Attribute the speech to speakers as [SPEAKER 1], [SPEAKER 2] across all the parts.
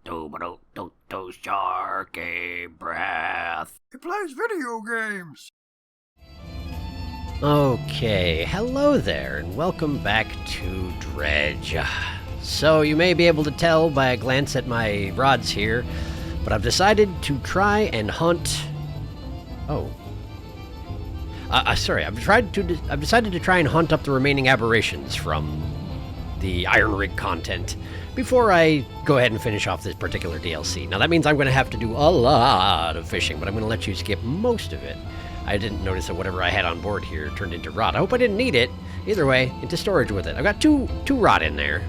[SPEAKER 1] SharkyBreath.
[SPEAKER 2] He plays video games.
[SPEAKER 3] Okay, hello there, and welcome back to Dredge. So, you may be able to tell by a glance at my rods here, but I've decided to try and hunt... I've decided to try and hunt up the remaining aberrations from the Iron Rig content before I go ahead and finish off this particular DLC. Now, that means I'm going to have to do a lot of fishing, but I'm going to let you skip most of it. I didn't notice that whatever I had on board here turned into rod. I hope I didn't need it. Either way, into storage with it. I've got two rod in there.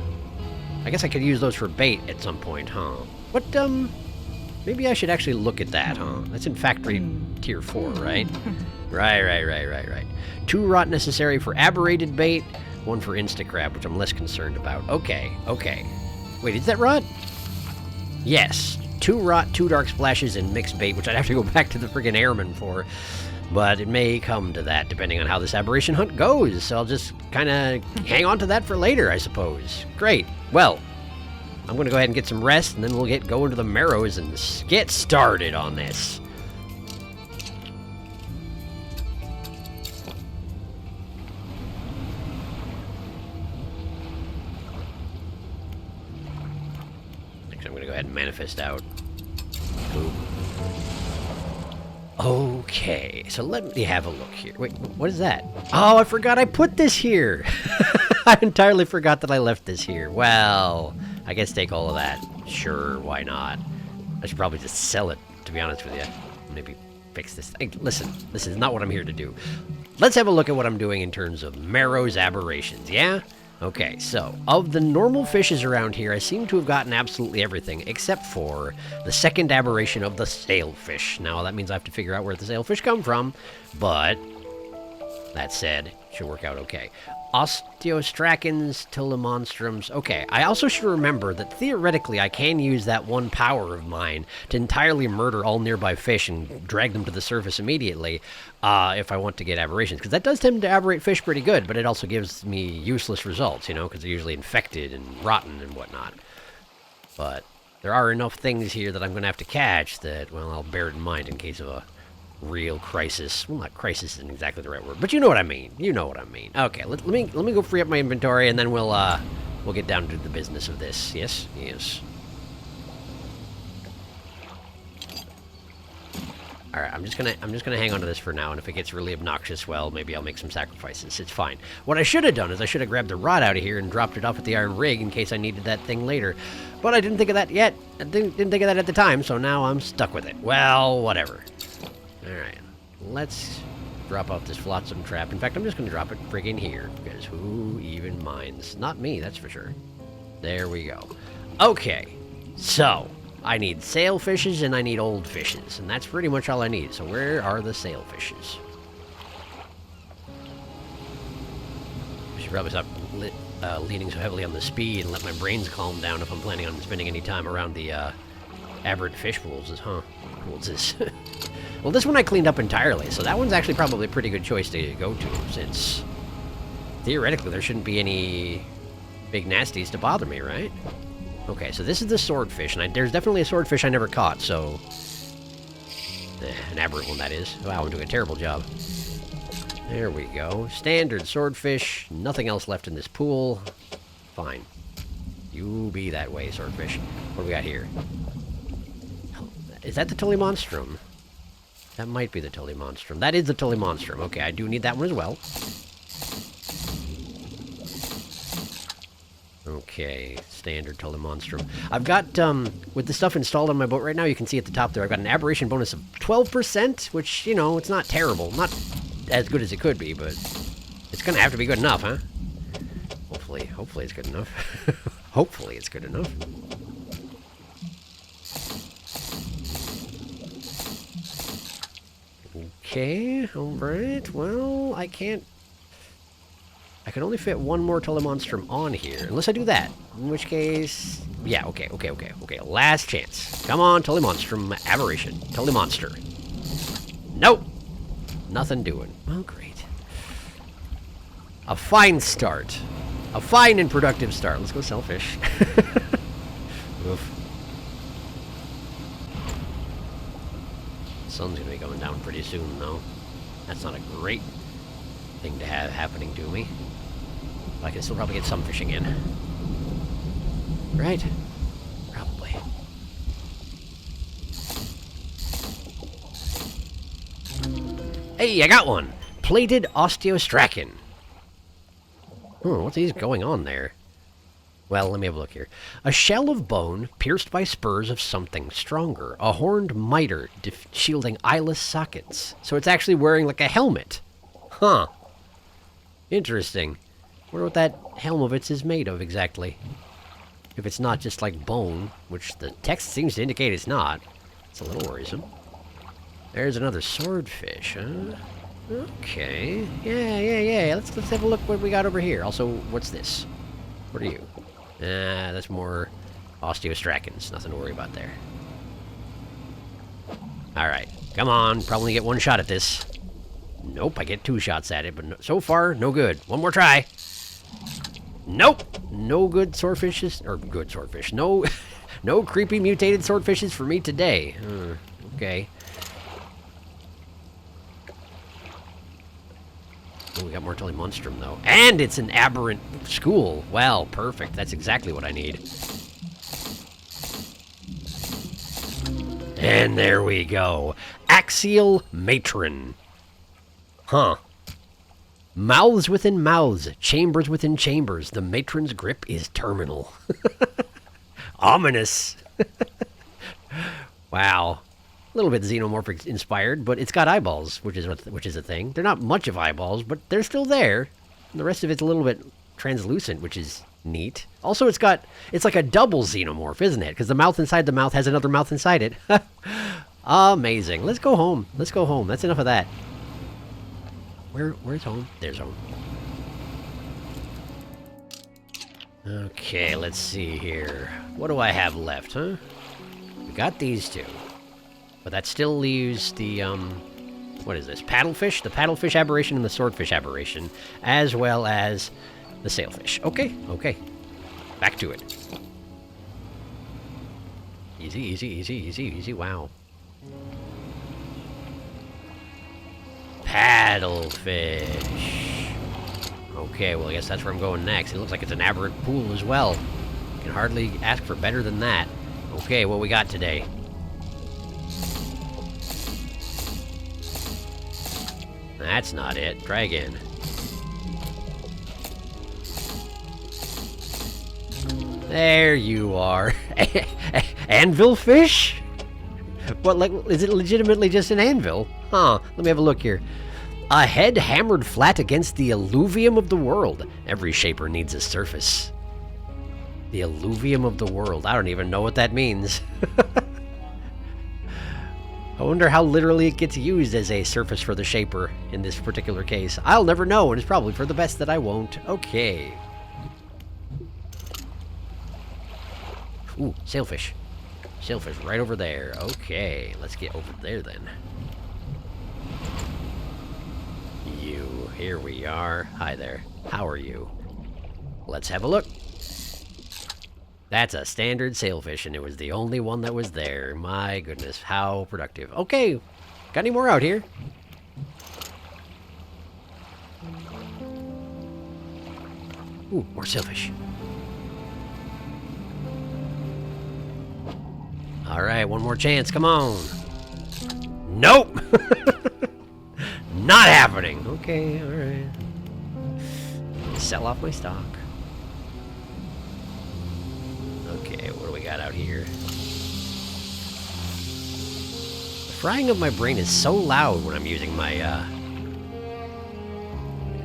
[SPEAKER 3] I guess I could use those for bait at some point, huh? But, maybe I should actually look at that, huh? That's in factory tier 4, right? Right. 2 rod necessary for aberrated bait, 1 for Instacrab, which I'm less concerned about. Okay. Wait, is that rod? Yes. 2 rot, 2 dark splashes, and mixed bait, which I'd have to go back to the friggin' airman for. But it may come to that, depending on how this aberration hunt goes. So I'll just kind of hang on to that for later, I suppose. Great. Well, I'm going to go ahead and get some rest, and then we'll get going to the Marrows and get started on this. Next, I'm going to go ahead and manifest out. Boom. Okay, so let me have a look here. Wait, what is that? Oh, I forgot I put this here. I entirely forgot that I left this here. Well, I guess take all of that. Sure, why not? I should probably just sell it, to be honest with you. Maybe fix this. Hey, listen, this is not what I'm here to do. Let's have a look at what I'm doing in terms of Marrow's aberrations, yeah? Okay, so, of the normal fishes around here, I seem to have gotten absolutely everything, except for the second aberration of the sailfish. Now, that means I have to figure out where the sailfish come from, but, that said, it should work out okay. Osteostracans, telemonstrums. Okay, I also should remember that theoretically I can use that one power of mine to entirely murder all nearby fish and drag them to the surface immediately if I want to get aberrations. Because that does tend to aberrate fish pretty good, but it also gives me useless results, you know, because they're usually infected and rotten and whatnot. But there are enough things here that I'm going to have to catch that, well, I'll bear it in mind in case of a real crisis. Well, not crisis isn't exactly the right word, but you know what I mean. You know what I mean. Okay, let me go free up my inventory, and then we'll get down to the business of this. Yes. All right, I'm just gonna hang on to this for now, and if it gets really obnoxious, well, maybe I'll make some sacrifices. It's fine. What I should have done is I should have grabbed the rod out of here and dropped it off at the Iron Rig in case I needed that thing later. But I didn't think of that yet. I didn't think of that at the time, so now I'm stuck with it. Well, whatever. Alright, let's drop off this flotsam trap. In fact, I'm just going to drop it friggin' here, because who even minds? Not me, that's for sure. There we go. Okay, so, I need sailfishes and I need old fishes, and that's pretty much all I need. So where are the sailfishes? I should probably stop leaning so heavily on the speed and let my brains calm down if I'm planning on spending any time around the aberrant fish pools, huh? Pools is... Well, this one I cleaned up entirely, so that one's actually probably a pretty good choice to go to, since theoretically there shouldn't be any big nasties to bother me, right? Okay, so this is the swordfish, and there's definitely a swordfish I never caught, so... an aberrant one, that is. Wow, I'm doing a terrible job. There we go. Standard swordfish, nothing else left in this pool. Fine. You be that way, swordfish. What do we got here? Is that the telemonstrum? That might be the telemonstrum. That is the telemonstrum. Okay, I do need that one as well. Okay, standard telemonstrum. I've got, with the stuff installed on my boat right now, you can see at the top there, I've got an aberration bonus of 12%, which, you know, it's not terrible. Not as good as it could be, but it's gonna have to be good enough, huh? Hopefully it's good enough. Hopefully it's good enough. Okay, alright, well, I can only fit one more telemonstrum on here, unless I do that. In which case, yeah, okay, last chance. Come on, telemonstrum, aberration, telemonster. Nope, nothing doing. Well, great. A fine start. A fine and productive start. Let's go sell fish. Oof. sun's gonna be going down pretty soon, though. That's not a great thing to have happening to me. But I can still probably get some fishing in. Right? Probably. Hey, I got one! Plated osteostrachan. What's going on there? Well, let me have a look here. A shell of bone pierced by spurs of something stronger. A horned miter shielding eyeless sockets. So it's actually wearing like a helmet. Huh. Interesting. Wonder what that helm of its is made of exactly. If it's not just like bone, which the text seems to indicate it's not. It's a little worrisome. There's another swordfish, huh? Okay. Yeah. Let's have a look what we got over here. Also, what's this? What are you? That's more osteostrachans. Nothing to worry about there. Alright. Come on. Probably get one shot at this. Nope, I get 2 shots at it, but so far, no good. One more try. Nope. No good swordfishes. Or good swordfish. No, no creepy mutated swordfishes for me today. Okay. Oh, we got Mortally Monstrum, though. And it's an aberrant school. Well, perfect. That's exactly what I need. And there we go. Axial Matron. Huh. Mouths within mouths. Chambers within chambers. The matron's grip is terminal. Ominous. Wow. A little bit xenomorphic inspired, but it's got eyeballs, which is a thing. They're not much of eyeballs, but they're still there. And the rest of it's a little bit translucent, which is neat. Also, it's like a double xenomorph, isn't it? Because the mouth inside the mouth has another mouth inside it. Amazing. Let's go home. Let's go home. That's enough of that. Where's home? There's home. Okay, let's see here. What do I have left, huh? We got these 2. But that still leaves the, what is this? Paddlefish? The paddlefish aberration and the swordfish aberration, as well as the sailfish. Okay. Back to it. Easy, wow. Paddlefish. Okay, well, I guess that's where I'm going next. It looks like it's an aberrant pool as well. Can hardly ask for better than that. Okay, what we got today? That's not it. Try again. There you are. Anvil fish? What, like, is it legitimately just an anvil? Huh, let me have a look here. A head hammered flat against the alluvium of the world. Every shaper needs a surface. The alluvium of the world. I don't even know what that means. I wonder how literally it gets used as a surface for the shaper in this particular case. I'll never know, and it's probably for the best that I won't. Okay. Ooh, sailfish. Sailfish right over there. Okay, let's get over there then. You, here we are. Hi there. How are you? Let's have a look. That's a standard sailfish, and it was the only one that was there. My goodness, how productive. Okay, got any more out here? Ooh, more sailfish. All right, one more chance. Come on. Nope. Not happening. Okay, all right. Sell off my stock. Okay, what do we got out here? The frying of my brain is so loud when I'm using my,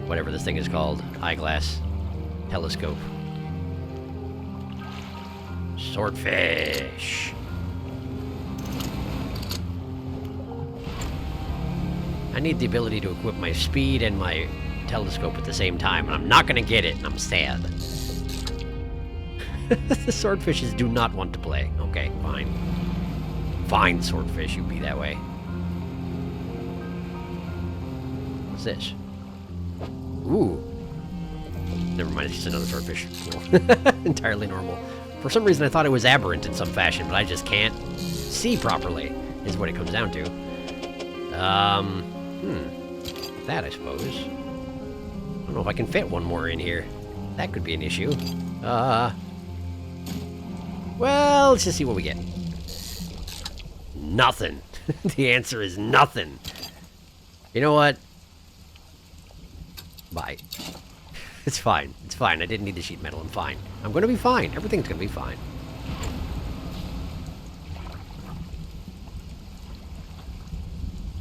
[SPEAKER 3] whatever this thing is called. Eyeglass. Telescope. Swordfish. I need the ability to equip my speed and my telescope at the same time, and I'm not gonna get it, and I'm sad. The swordfishes do not want to play. Okay, fine. Fine, swordfish, you be that way. What's this? Ooh. Never mind, it's just another swordfish. Cool. Entirely normal. For some reason, I thought it was aberrant in some fashion, but I just can't see properly, is what it comes down to. That, I suppose. I don't know if I can fit one more in here. That could be an issue. Well, let's just see what we get. Nothing. The answer is nothing. You know what? Bye. It's fine. It's fine. I didn't need the sheet metal. I'm fine. I'm gonna be fine. Everything's gonna be fine.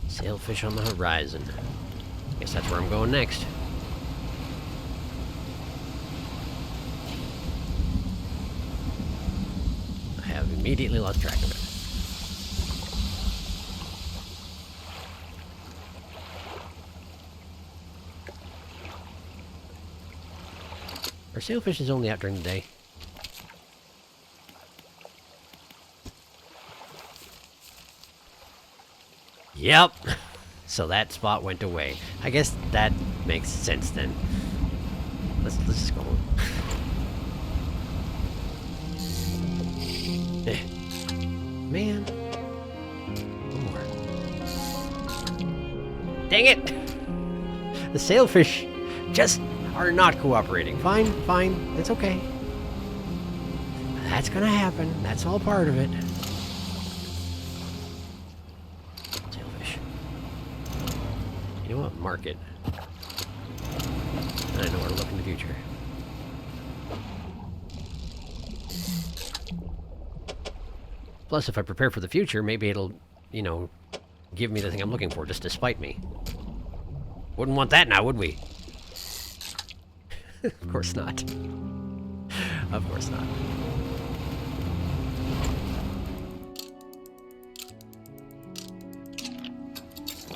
[SPEAKER 3] Sailfish on the horizon. Guess that's where I'm going next. I have immediately lost track of it. Are sailfishes only out during the day? Yep. So that spot went away. I guess that makes sense then. Let's just go home. Man. One more. Dang it! The sailfish just are not cooperating. Fine, fine. It's okay. That's gonna happen. That's all part of it. Sailfish. You know what? Mark it. I know where to look in the future. Plus, if I prepare for the future, maybe it'll, you know, give me the thing I'm looking for just to spite me. Wouldn't want that now, would we? Of course not. Of course not.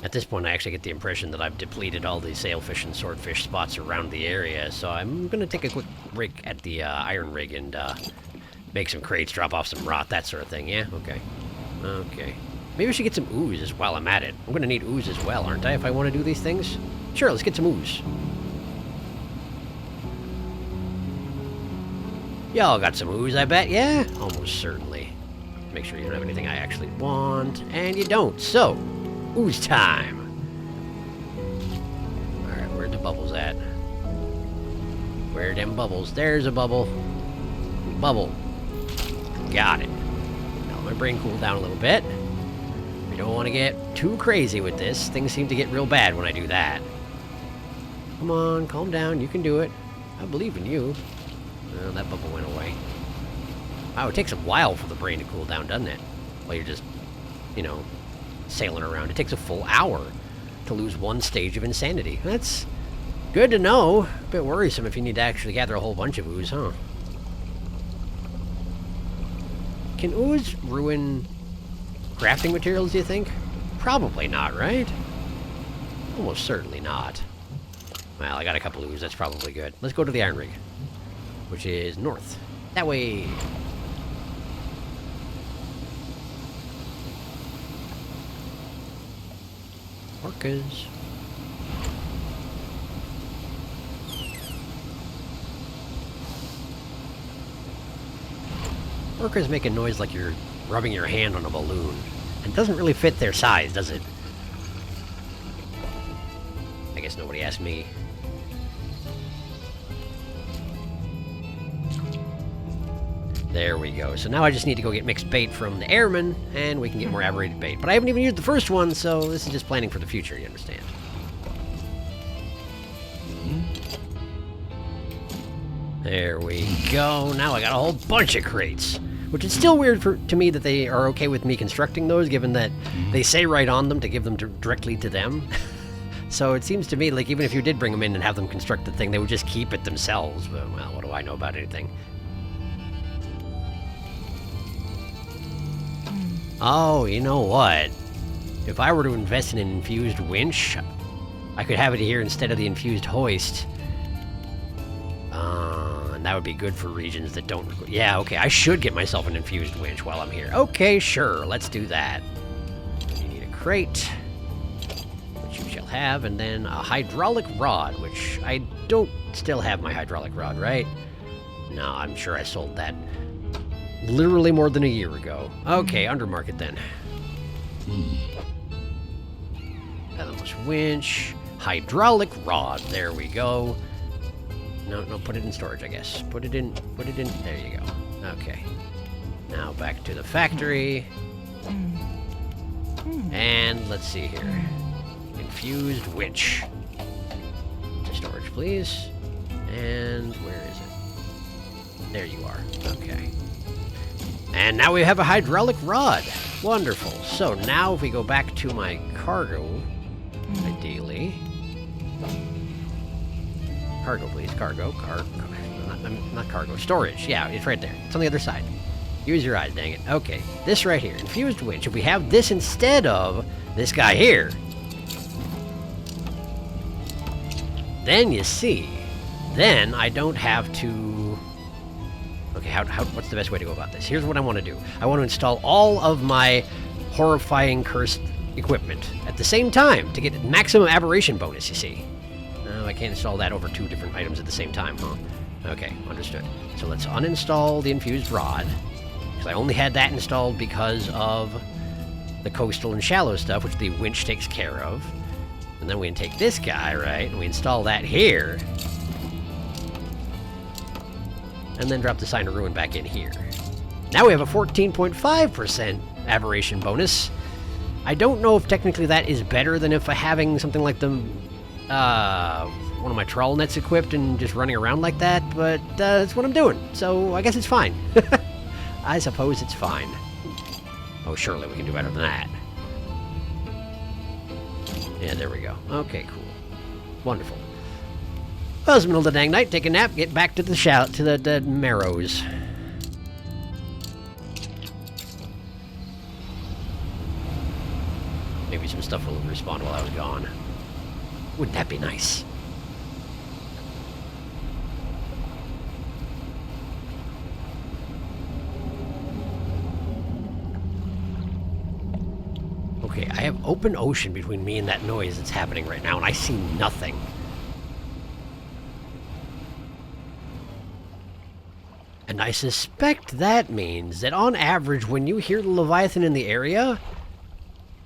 [SPEAKER 3] At this point, I actually get the impression that I've depleted all the sailfish and swordfish spots around the area, so I'm going to take a quick break at the iron rig and make some crates, drop off some rot, that sort of thing. Yeah? Okay. Okay. Maybe I should get some ooze while I'm at it. I'm going to need ooze as well, aren't I, if I want to do these things? Sure, let's get some ooze. Y'all got some ooze, I bet, yeah? Almost certainly. Make sure you don't have anything I actually want, and you don't. So, ooze time. Alright, where the bubbles at? Where them bubbles? There's a bubble. Bubble. Got it. Now my brain cooled down a little bit. We don't want to get too crazy with this. Things seem to get real bad when I do that. Come on, calm down. You can do it. I believe in you. Oh, that bubble went away. Wow, it takes a while for the brain to cool down, doesn't it? While you're just, you know, sailing around. It takes a full hour to lose one stage of insanity. That's good to know. A bit worrisome if you need to actually gather a whole bunch of ooze, huh? Can ooze ruin crafting materials, do you think? Probably not, right? Almost certainly not. Well, I got a couple ooze. That's probably good. Let's go to the iron rig, which is north. That way. Orcas. Orcas make a noise like you're rubbing your hand on a balloon. It doesn't really fit their size, does it? I guess nobody asked me. There we go. So now I just need to go get mixed bait from the airmen, and we can get more aberrated bait. But I haven't even used the first one, so this is just planning for the future, you understand? There we go. Now I got a whole bunch of crates. Which is still weird to me that they are okay with me constructing those, given that they say right on them to give them directly to them. So it seems to me like even if you did bring them in and have them construct the thing, they would just keep it themselves. But, well, what do I know about anything? Oh, you know what? If I were to invest in an infused winch, I could have it here instead of the infused hoist. And that would be good for regions that don't... Yeah, okay, I should get myself an infused winch while I'm here. Okay, sure, let's do that. You need a crate, which you shall have, and then a hydraulic rod, which I don't still have my hydraulic rod, right? No, I'm sure I sold that literally more than a year ago. Okay, undermarket then. Featherless winch. Hydraulic rod. There we go. No, put it in storage, I guess. Put it in. There you go. Okay. Now back to the factory. And let's see here. Infused winch. To storage, please. And where is it? There you are. Okay. And now we have a hydraulic rod. Wonderful. So now if we go back to my cargo, ideally. Cargo, please. Cargo. Not cargo. Storage. Yeah, it's right there. It's on the other side. Use your eyes, dang it. Okay. This right here. Infused winch. If we have this instead of this guy here, then you see, then I don't have to... Okay, what's the best way to go about this? Here's what I want to do. I want to install all of my horrifying cursed equipment at the same time to get maximum aberration bonus, you see. No, I can't install that over 2 different items at the same time, huh? Okay, understood. So let's uninstall the infused rod, because I only had that installed because of the coastal and shallow stuff, which the winch takes care of. And then we can take this guy, right, and we install that here. And then drop the Sign of Ruin back in here. Now we have a 14.5% aberration bonus. I don't know if technically that is better than if having something like the one of my trawl nets equipped and just running around like that, but that's what I'm doing, so I guess it's fine. I suppose it's fine. Oh, surely we can do better than that. Yeah, there we go. Okay, cool. Wonderful. Well, it's the middle of the dang night. Take a nap. Get back to the marrows. Maybe some stuff will respawn while I was gone. Wouldn't that be nice? Okay, I have open ocean between me and that noise that's happening right now, and I see nothing. And I suspect that means that on average, when you hear the Leviathan in the area,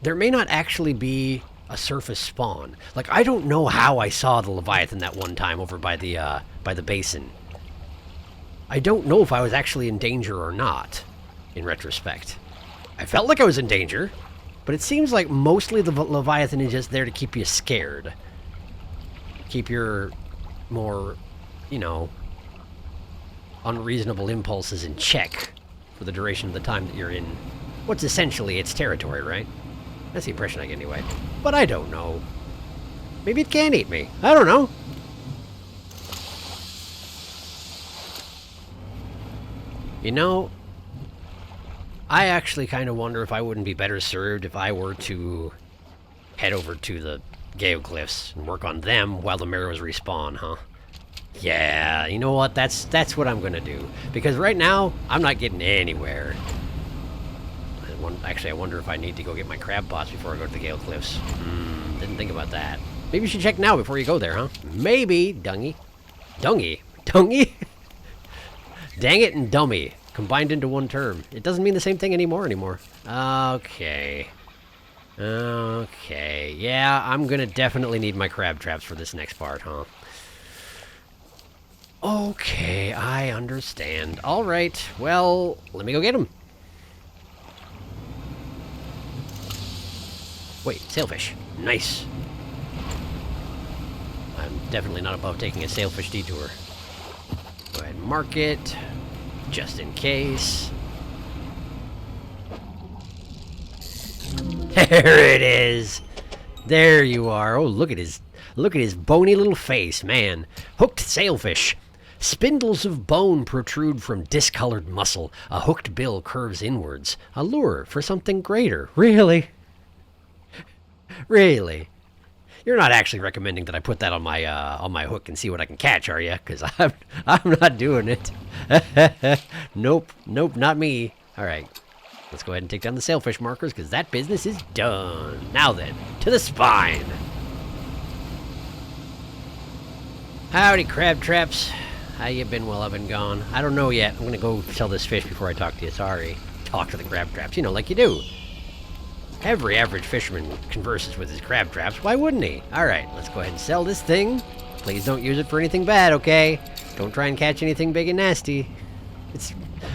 [SPEAKER 3] there may not actually be a surface spawn. Like, I don't know how I saw the Leviathan that one time over by the basin. I don't know if I was actually in danger or not, in retrospect. I felt like I was in danger, but it seems like mostly the Leviathan is just there to keep you scared. Keep your more, you know, unreasonable impulses in check for the duration of the time that you're in what's essentially its territory, right? That's the impression I get anyway. But I don't know. Maybe it can eat me. I don't know. You know, I actually kind of wonder if I wouldn't be better served if I were to head over to the Gale Cliffs and work on them while the Marrows respawn, huh? Yeah, you know what? That's what I'm gonna do. Because right now, I'm not getting anywhere. Actually, I wonder if I need to go get my crab pots before I go to the Gale Cliffs. Didn't think about that. Maybe you should check now before you go there, huh? Maybe, dungy. Dungy? Dungy? Dang it and dummy. Combined into one term. It doesn't mean the same thing anymore. Okay. Okay. Yeah, I'm gonna definitely need my crab traps for this next part, huh? Okay, I understand. Alright, well, let me go get them. Wait, sailfish. Nice. I'm definitely not above taking a sailfish detour. Go ahead and mark it, just in case. There it is. There you are. Oh, look at his bony little face, man. Hooked sailfish. Spindles of bone protrude from discolored muscle. A hooked bill curves inwards. A lure for something greater. Really? Really? You're not actually recommending that I put that on my hook and see what I can catch, are you? Because I'm not doing it. Nope, not me. All right, let's go ahead and take down the sailfish markers because that business is done. Now then, to the spine. Howdy, crab traps. How you been while I've been gone? I don't know yet. I'm gonna go sell this fish before I talk to you. Sorry. Talk to the crab traps, you know, like you do. Every average fisherman converses with his crab traps. Why wouldn't he? All right, let's go ahead and sell this thing. Please don't use it for anything bad, okay? Don't try and catch anything big and nasty.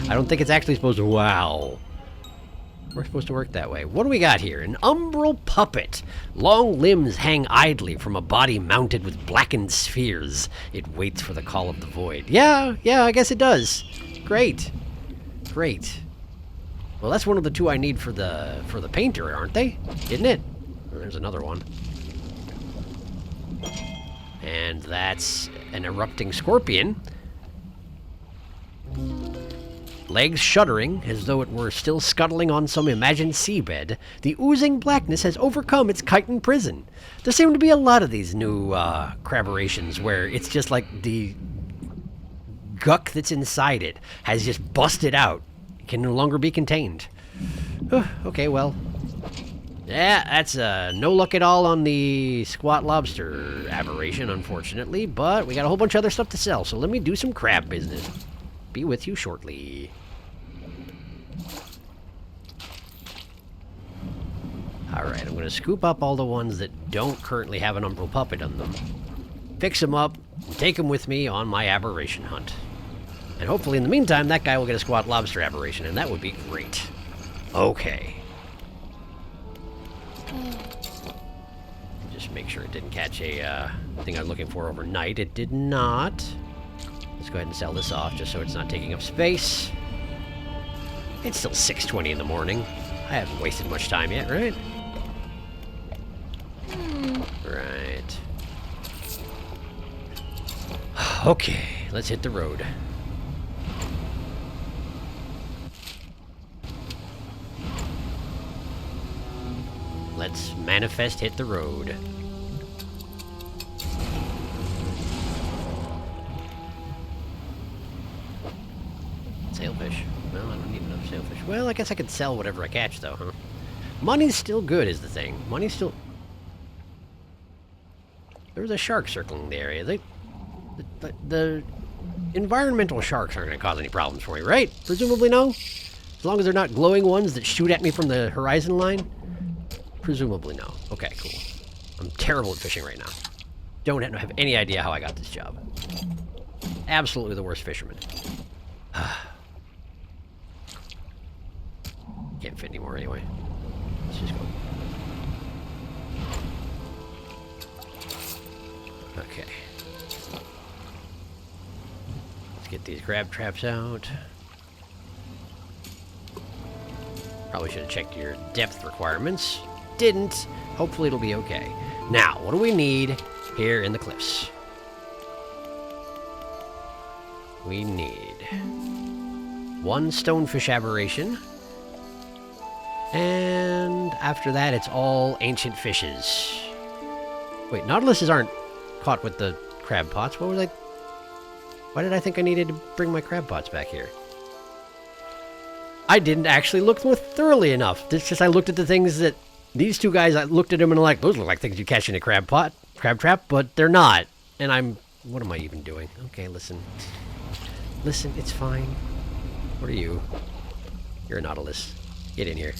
[SPEAKER 3] I don't think it's actually supposed to... Wow. We're supposed to work that way. What do we got here? An umbral puppet. Long limbs hang idly from a body mounted with blackened spheres. It waits for the call of the void. Yeah, I guess it does. Great. Great. Well, that's one of the two I need for the painter, aren't they? Isn't it? There's another one. And that's an erupting scorpion. Legs shuddering, as though it were still scuttling on some imagined seabed, the oozing blackness has overcome its chitin prison. There seem to be a lot of these new crabberations where it's just like the guck that's inside it has just busted out. It can no longer be contained. Okay, well. Yeah, that's no luck at all on the squat lobster aberration, unfortunately, but we got a whole bunch of other stuff to sell, so let me do some crab business. Be with you shortly. Alright, I'm going to scoop up all the ones that don't currently have an umbral puppet on them. Fix them up, and take them with me on my aberration hunt. And hopefully in the meantime, that guy will get a squat lobster aberration, and that would be great. Okay. Just make sure it didn't catch a thing I'm looking for overnight. It did not. Let's go ahead and sell this off just so it's not taking up space. It's still 6:20 in the morning. I haven't wasted much time yet, right? Right. Okay, let's hit the road. Let's manifest hit the road. Sailfish. No, I don't need enough sailfish. Well, I guess I could sell whatever I catch, though, huh? Money's still good, is the thing. Money's still... There was a shark circling the area. The environmental sharks aren't going to cause any problems for me, right? Presumably no? As long as they're not glowing ones that shoot at me from the horizon line? Presumably no. Okay, cool. I'm terrible at fishing right now. Don't have any idea how I got this job. Absolutely the worst fisherman. Can't fit anymore anyway. Let's just go. Okay. Let's get these crab traps out. Probably should have checked your depth requirements. Didn't. Hopefully it'll be okay. Now, what do we need here in the cliffs? We need 1 stonefish aberration. And after that, it's all ancient fishes. Wait, nautiluses aren't caught with the crab pots. What was I... Why did I think I needed to bring my crab pots back here? I didn't actually look thoroughly enough. It's just I looked at the things that... These two guys, I looked at them and I'm like, those look like things you catch in a crab trap, but they're not. And I'm... What am I even doing? Okay, listen. Listen, it's fine. What are you? You're a nautilus. Get in here.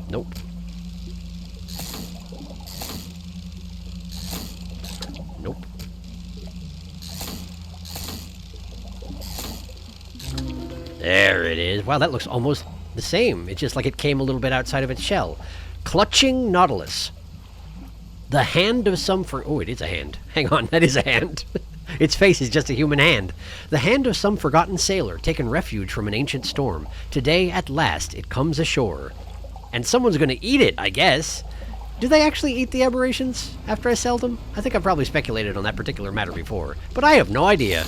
[SPEAKER 3] Nope. Nope. There it is. Wow, that looks almost the same. It's just like it came a little bit outside of its shell. Clutching nautilus. The hand of some Oh, it is a hand. Hang on, that is a hand. Its face is just a human hand. The hand of some forgotten sailor, taken refuge from an ancient storm. Today, at last, it comes ashore. And someone's gonna eat it, I guess. Do they actually eat the aberrations after I sell them? I think I've probably speculated on that particular matter before, but I have no idea.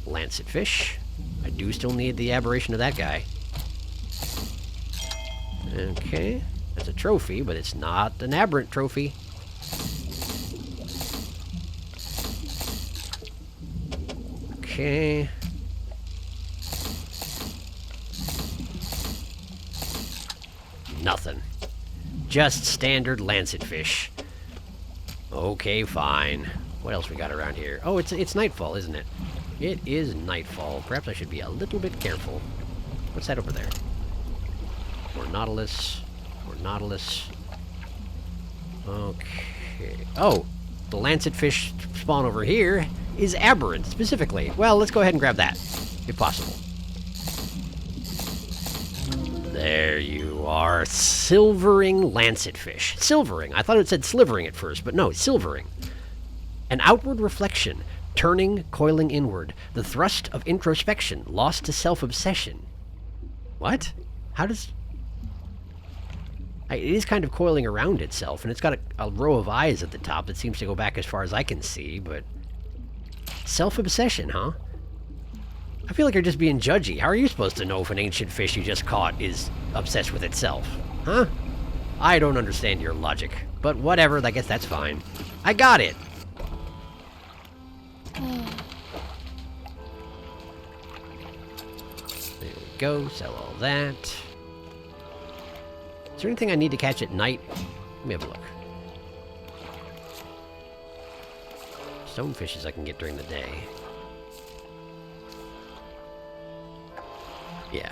[SPEAKER 3] Lancet fish. I do still need the aberration of that guy. Okay. That's a trophy, but it's not an aberrant trophy. Okay. Nothing. Just standard lancet fish. Okay, fine. What else we got around here? Oh, it's nightfall, isn't it? It is nightfall. Perhaps I should be a little bit careful. What's that over there? More nautilus. More nautilus. Okay. Oh! The lancet fish spawn over here is aberrant, specifically. Well, let's go ahead and grab that, if possible. There you are. Silvering lancet fish. Silvering. I thought it said slivering at first, but no, silvering. An outward reflection, turning, coiling inward. The thrust of introspection, lost to self-obsession. What? How does... It is kind of coiling around itself, and it's got a row of eyes at the top that seems to go back as far as I can see, but... Self-obsession, huh? I feel like you're just being judgy. How are you supposed to know if an ancient fish you just caught is obsessed with itself? Huh? I don't understand your logic. But whatever, I guess that's fine. I got it! There we go, sell all that. Is there anything I need to catch at night? Let me have a look. Stonefishes I can get during the day. Yeah.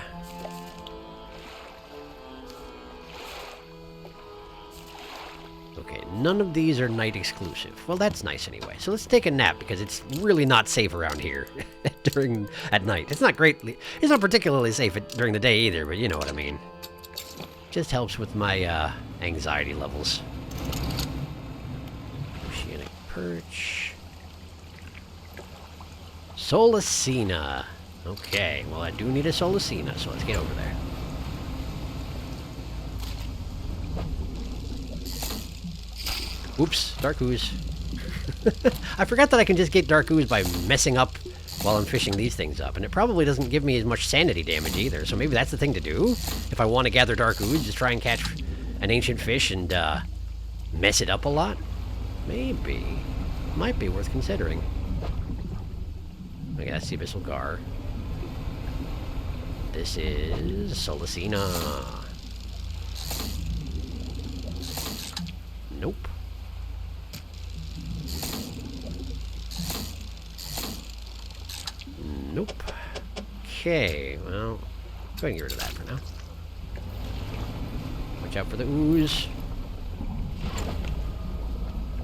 [SPEAKER 3] Okay, none of these are night exclusive. Well, that's nice anyway. So let's take a nap because it's really not safe around here at night. It's not it's not particularly safe during the day either, but you know what I mean. Just helps with my anxiety levels. Oceanic perch. Solacina. Okay, well I do need a Solacina, so let's get over there. Oops, dark ooze. I forgot that I can just get dark ooze by messing up while I'm fishing these things up, and it probably doesn't give me as much sanity damage either, so maybe that's the thing to do? If I want to gather dark ooze, just try and catch an ancient fish and mess it up a lot? Maybe. Might be worth considering. Okay, that's the Abyssal Gar. This is Solacina. Nope. Nope. Okay, well, go ahead and get rid of that for now. Watch out for the ooze.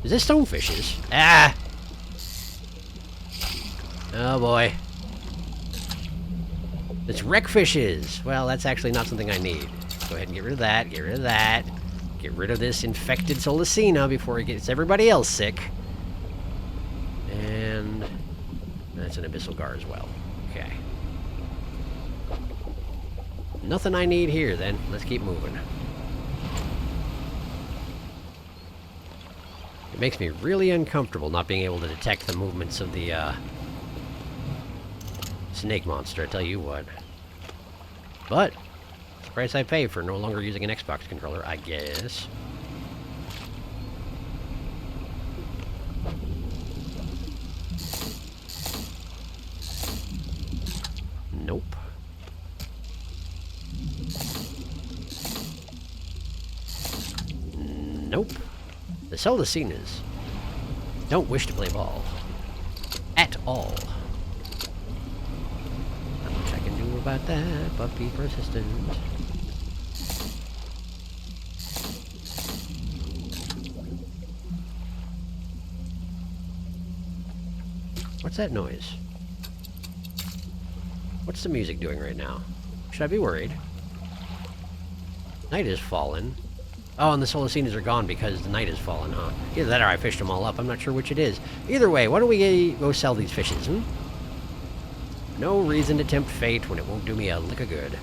[SPEAKER 3] Is this stonefishes? Ah! Oh boy. It's wreckfishes. Well, that's actually not something I need. Go ahead and get rid of that, get rid of that. Get rid of this infected Solacina before it gets everybody else sick. And that's an Abyssal Gar as well. Okay. Nothing I need here then. Let's keep moving. It makes me really uncomfortable not being able to detect the movements of the snake monster, I tell you what. But it's the price I pay for no longer using an Xbox controller, I guess. Nope. Nope. The Solacinas don't wish to play ball. At all. Not much I can do about that, but be persistent. What's that noise? What's the music doing right now? Should I be worried? Night has fallen. Oh, and the Solacinas are gone because the night has fallen, huh? Either that or I fished them all up. I'm not sure which it is. Either way, why don't we go sell these fishes, hmm? No reason to tempt fate when it won't do me a lick of good.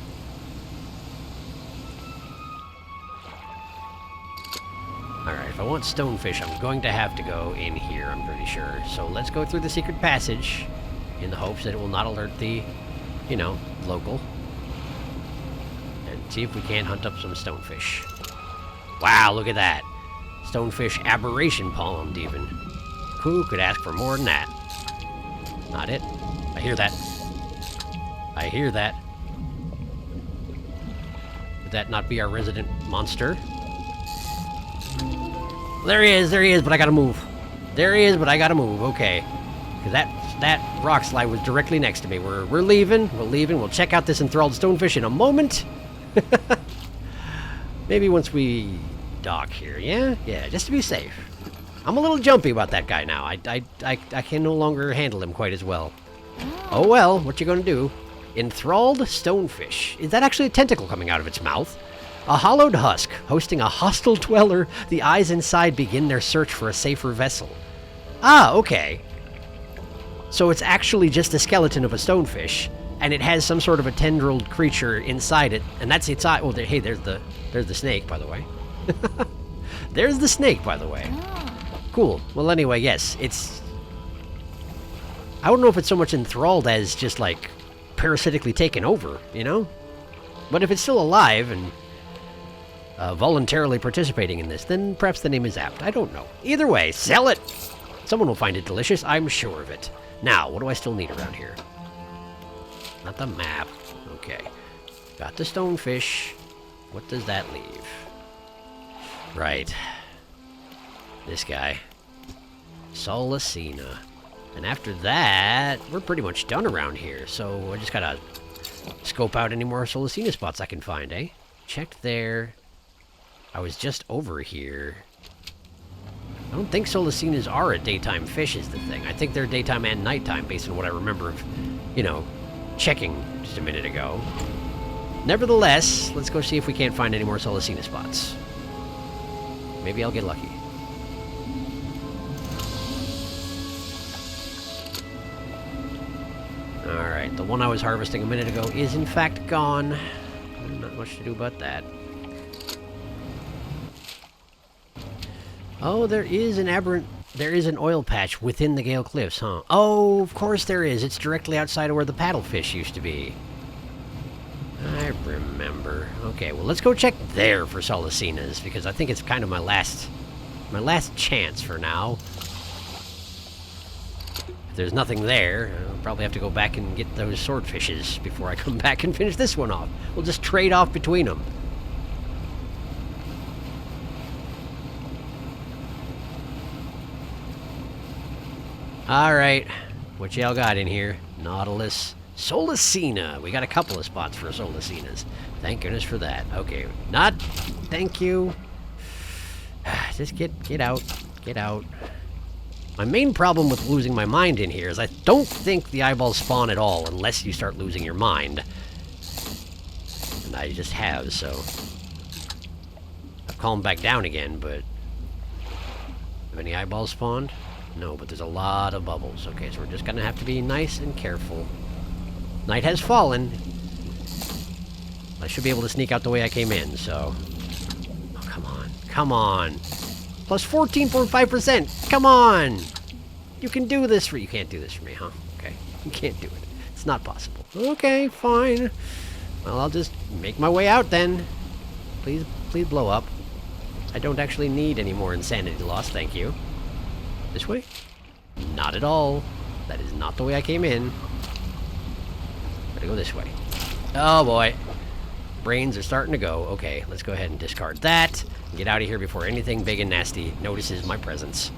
[SPEAKER 3] Alright, if I want stonefish, I'm going to have to go in here, I'm pretty sure. So let's go through the secret passage in the hopes that it will not alert the, you know, local. And see if we can't hunt up some stonefish. Wow, look at that. Stonefish aberration pond, even. Who could ask for more than that? Not it. I hear that. I hear that. Would that not be our resident monster? There he is, but I gotta move. There he is, but I gotta move, okay. Because that rock slide was directly next to me. We're leaving. We're leaving. We'll check out this enthralled stonefish in a moment. Maybe once we dock here, yeah? Yeah, just to be safe. I'm a little jumpy about that guy now. I can no longer handle him quite as well. Oh well, what you gonna do? Enthralled stonefish. Is that actually a tentacle coming out of its mouth? A hollowed husk, hosting a hostile dweller. The eyes inside begin their search for a safer vessel. Ah, okay. So it's actually just a skeleton of a stonefish, and it has some sort of a tendrilled creature inside it, and that's its eye. Oh, hey, there's the snake, by the way. There's the snake, by the way. Cool. Well, anyway, yes, it's... I don't know if it's so much enthralled as just, like, parasitically taken over, you know? But if it's still alive and voluntarily participating in this, then perhaps the name is apt. I don't know. Either way, sell it! Someone will find it delicious, I'm sure of it. Now, what do I still need around here? Not the map. Okay. Got the stonefish. What does that leave? Right. This guy. Solacina. And after that, we're pretty much done around here. So I just gotta scope out any more Solacina spots I can find, eh? Checked there. I was just over here. I don't think Solacinas are a daytime fish is the thing. I think they're daytime and nighttime based on what I remember of, you know, checking just a minute ago. Nevertheless, let's go see if we can't find any more Solacina spots. Maybe I'll get lucky. Alright, the one I was harvesting a minute ago is in fact gone. Not much to do about that. Oh, there is an oil patch within the Gale Cliffs, huh? Oh, of course there is. It's directly outside of where the paddlefish used to be. I remember. Okay, well, let's go check there for Solacinas, because I think it's kind of my last chance for now. If there's nothing there, I'll probably have to go back and get those swordfishes before I come back and finish this one off. We'll just trade off between them. Alright, what y'all got in here? Nautilus. Solacina. We got a couple of spots for Solacinas. Thank goodness for that. Okay, not... Thank you. Just get out. Get out. My main problem with losing my mind in here is I don't think the eyeballs spawn at all unless you start losing your mind. And I just have, so... I've calmed back down again, but... Have any eyeballs spawned? No, but there's a lot of bubbles. Okay, so we're just gonna have to be nice and careful. Night has fallen. I should be able to sneak out the way I came in, so... Oh, come on. Come on. Plus 14.5%. Come on! You can do this for... You can't do this for me, huh? Okay. You can't do it. It's not possible. Okay, fine. Well, I'll just make my way out then. Please blow up. I don't actually need any more insanity loss, thank you. This way? Not at all. That is not the way I came in. Gotta go this way. Oh boy. Brains are starting to go. Okay, let's go ahead and discard that. And get out of here before anything big and nasty notices my presence.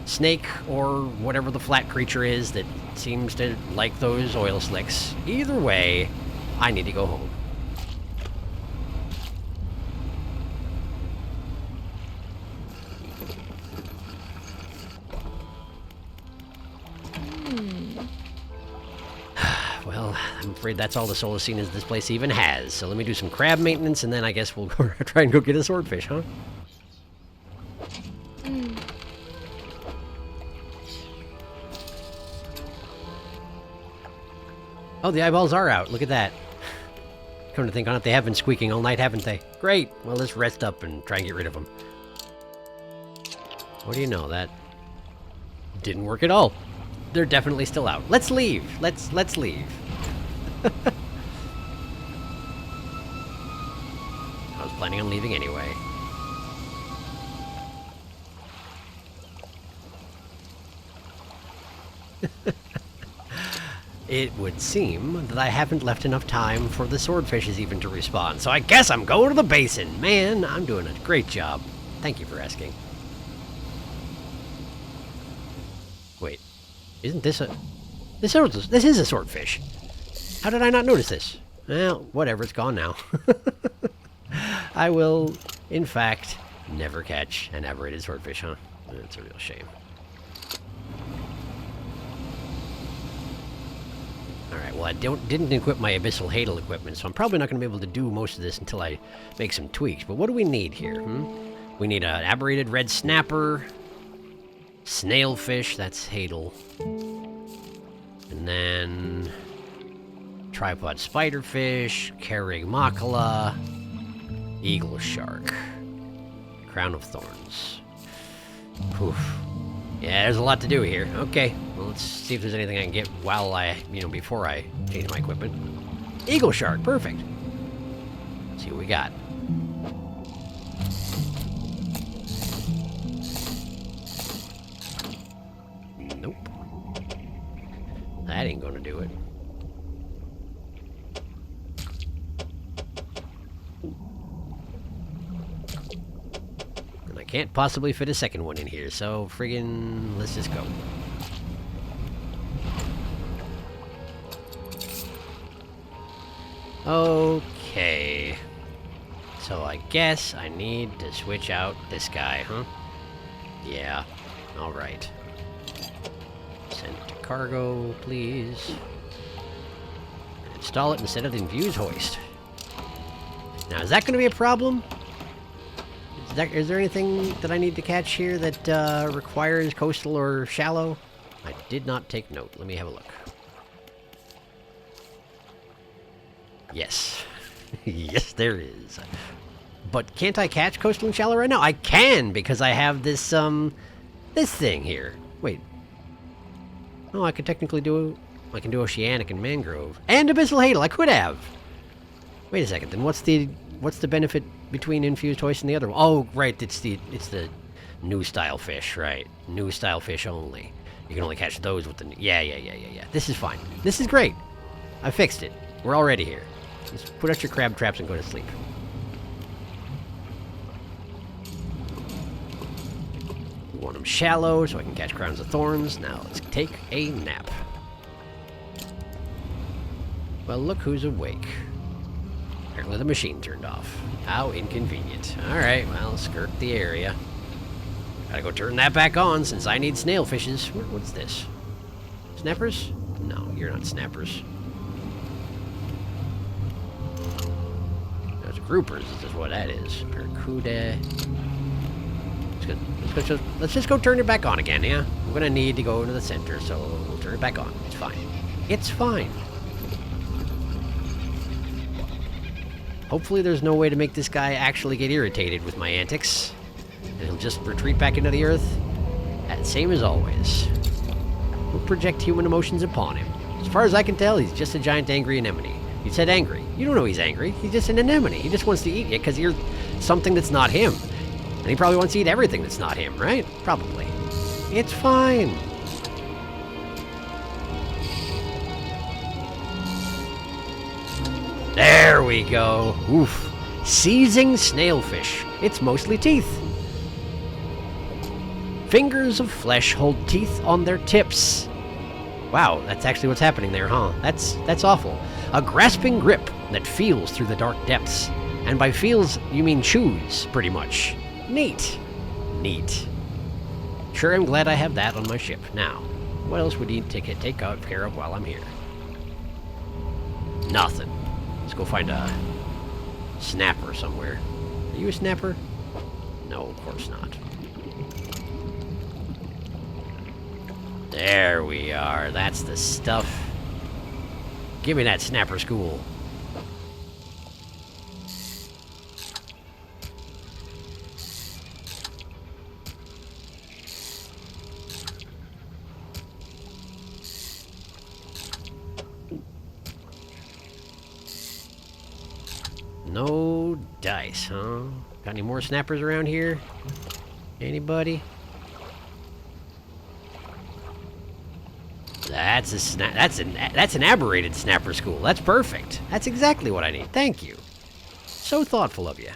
[SPEAKER 3] Snake, or whatever the flat creature is that seems to like those oil slicks. Either way, I need to go home. Well, I'm afraid that's all the Solacinas this place even has. So let me do some crab maintenance, and then I guess we'll go try and go get a swordfish, huh? Oh, the eyeballs are out. Look at that. Come to think on it, they have been squeaking all night, haven't they? Great. Well, let's rest up and try and get rid of them. What do you know? That didn't work at all. They're definitely still out. Let's leave. Let's leave. I was planning on leaving anyway. It would seem that I haven't left enough time for the swordfishes even to respawn, so I guess I'm going to the basin. Man, I'm doing a great job. Thank you for asking. Wait, isn't this a... This is a swordfish. How did I not notice this? Well, whatever, it's gone now. I will, in fact, never catch an aberrated swordfish, huh? That's a real shame. Alright, well I didn't equip my Abyssal Hadal equipment, so I'm probably not going to be able to do most of this until I make some tweaks. But what do we need here, We need an aberrated red snapper, snailfish, that's Hadal, and then tripod spiderfish, carrying macala, eagle shark, crown of thorns. Poof. Yeah, there's a lot to do here. Okay, well, let's see if there's anything I can get while before I change my equipment. Eagle shark, perfect. Let's see what we got. Nope. That ain't gonna do it. Can't possibly fit a second one in here, so friggin' let's just go. Okay. So I guess I need to switch out this guy, huh? Yeah. Alright. Send it to cargo, please. Install it instead of the infuse hoist. Now, is that going to be a problem? Is there anything that I need to catch here that requires coastal or shallow? I did not take note. Let me have a look. Yes. Yes, there is. But can't I catch coastal and shallow right now? I can, because I have this, this thing here. Wait. Oh, I could technically do... I can do oceanic and mangrove. And abyssal hadal, I could have! Wait a second, then what's the benefit between infused hoist and the other one? Oh, right, it's the new style fish, right. New style fish only. You can only catch those with the... Yeah. This is fine. This is great. I fixed it. We're already here. Just put out your crab traps and go to sleep. We want them shallow so I can catch crowns of thorns. Now let's take a nap. Well, look who's awake. Apparently the machine turned off. How inconvenient. Alright, well, skirt the area. Gotta go turn that back on since I need snail fishes. What's this? Snappers? No, you're not snappers. Those groupers is what that is. Barracuda. Let's just go turn it back on again, yeah? I'm gonna need to go to the center, so we'll turn it back on. It's fine. It's fine. Hopefully there's no way to make this guy actually get irritated with my antics. And he'll just retreat back into the earth. And same as always. We'll project human emotions upon him. As far as I can tell, he's just a giant angry anemone. You said angry. You don't know he's angry. He's just an anemone. He just wants to eat you because you're something that's not him. And he probably wants to eat everything that's not him, right? Probably. It's fine. There we go. Oof. Seizing snailfish. It's mostly teeth. Fingers of flesh hold teeth on their tips. Wow, that's actually what's happening there, huh? That's awful. A grasping grip that feels through the dark depths. And by feels, you mean chews, pretty much. Neat. Neat. Sure, I'm glad I have that on my ship. Now, what else would you take care of while I'm here? Nothing. Let's go find a snapper somewhere. Are you a snapper? No, of course not. There we are. That's the stuff. Give me that snapper school. No dice, huh? Got any more snappers around here? Anybody? That's an aberrated snapper school. That's perfect. That's exactly what I need. Thank you. So thoughtful of you.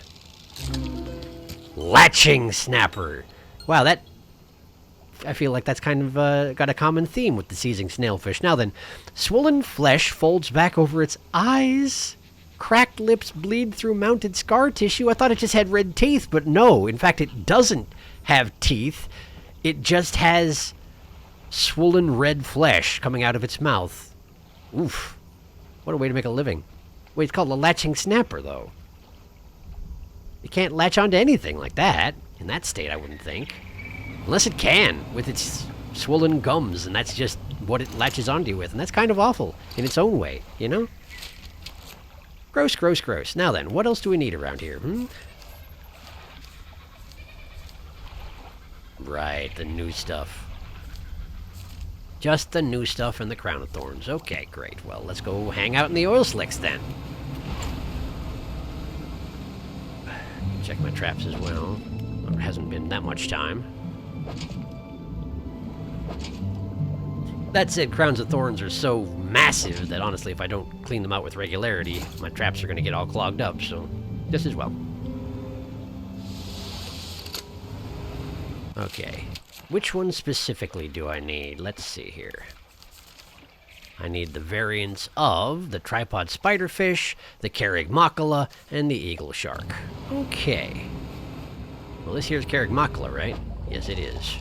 [SPEAKER 3] Latching snapper. Wow, I feel like that's kind of got a common theme with the seizing snailfish. Now then, swollen flesh folds back over its eyes. Cracked lips bleed through mounted scar tissue. I thought it just had red teeth, but no. In fact, it doesn't have teeth. It just has swollen red flesh coming out of its mouth. Oof. What a way to make a living. Wait, it's called a latching snapper, though. It can't latch onto anything like that. In that state, I wouldn't think. Unless it can, with its swollen gums, and that's just what it latches onto with. And that's kind of awful in its own way, you know? Gross, gross, gross. Now then, what else do we need around here, Right, the new stuff. Just the new stuff and the crown of thorns. Okay, great. Well, let's go hang out in the oil slicks then. Check my traps as well. There hasn't been that much time. That said, crowns of thorns are so massive that honestly, if I don't clean them out with regularity, my traps are going to get all clogged up, so just as well. Okay. Which one specifically do I need? Let's see here. I need the variants of the tripod spiderfish, the Carrigmacula, and the eagle shark. Okay. Well, this here's Carrigmacula, right? Yes, it is.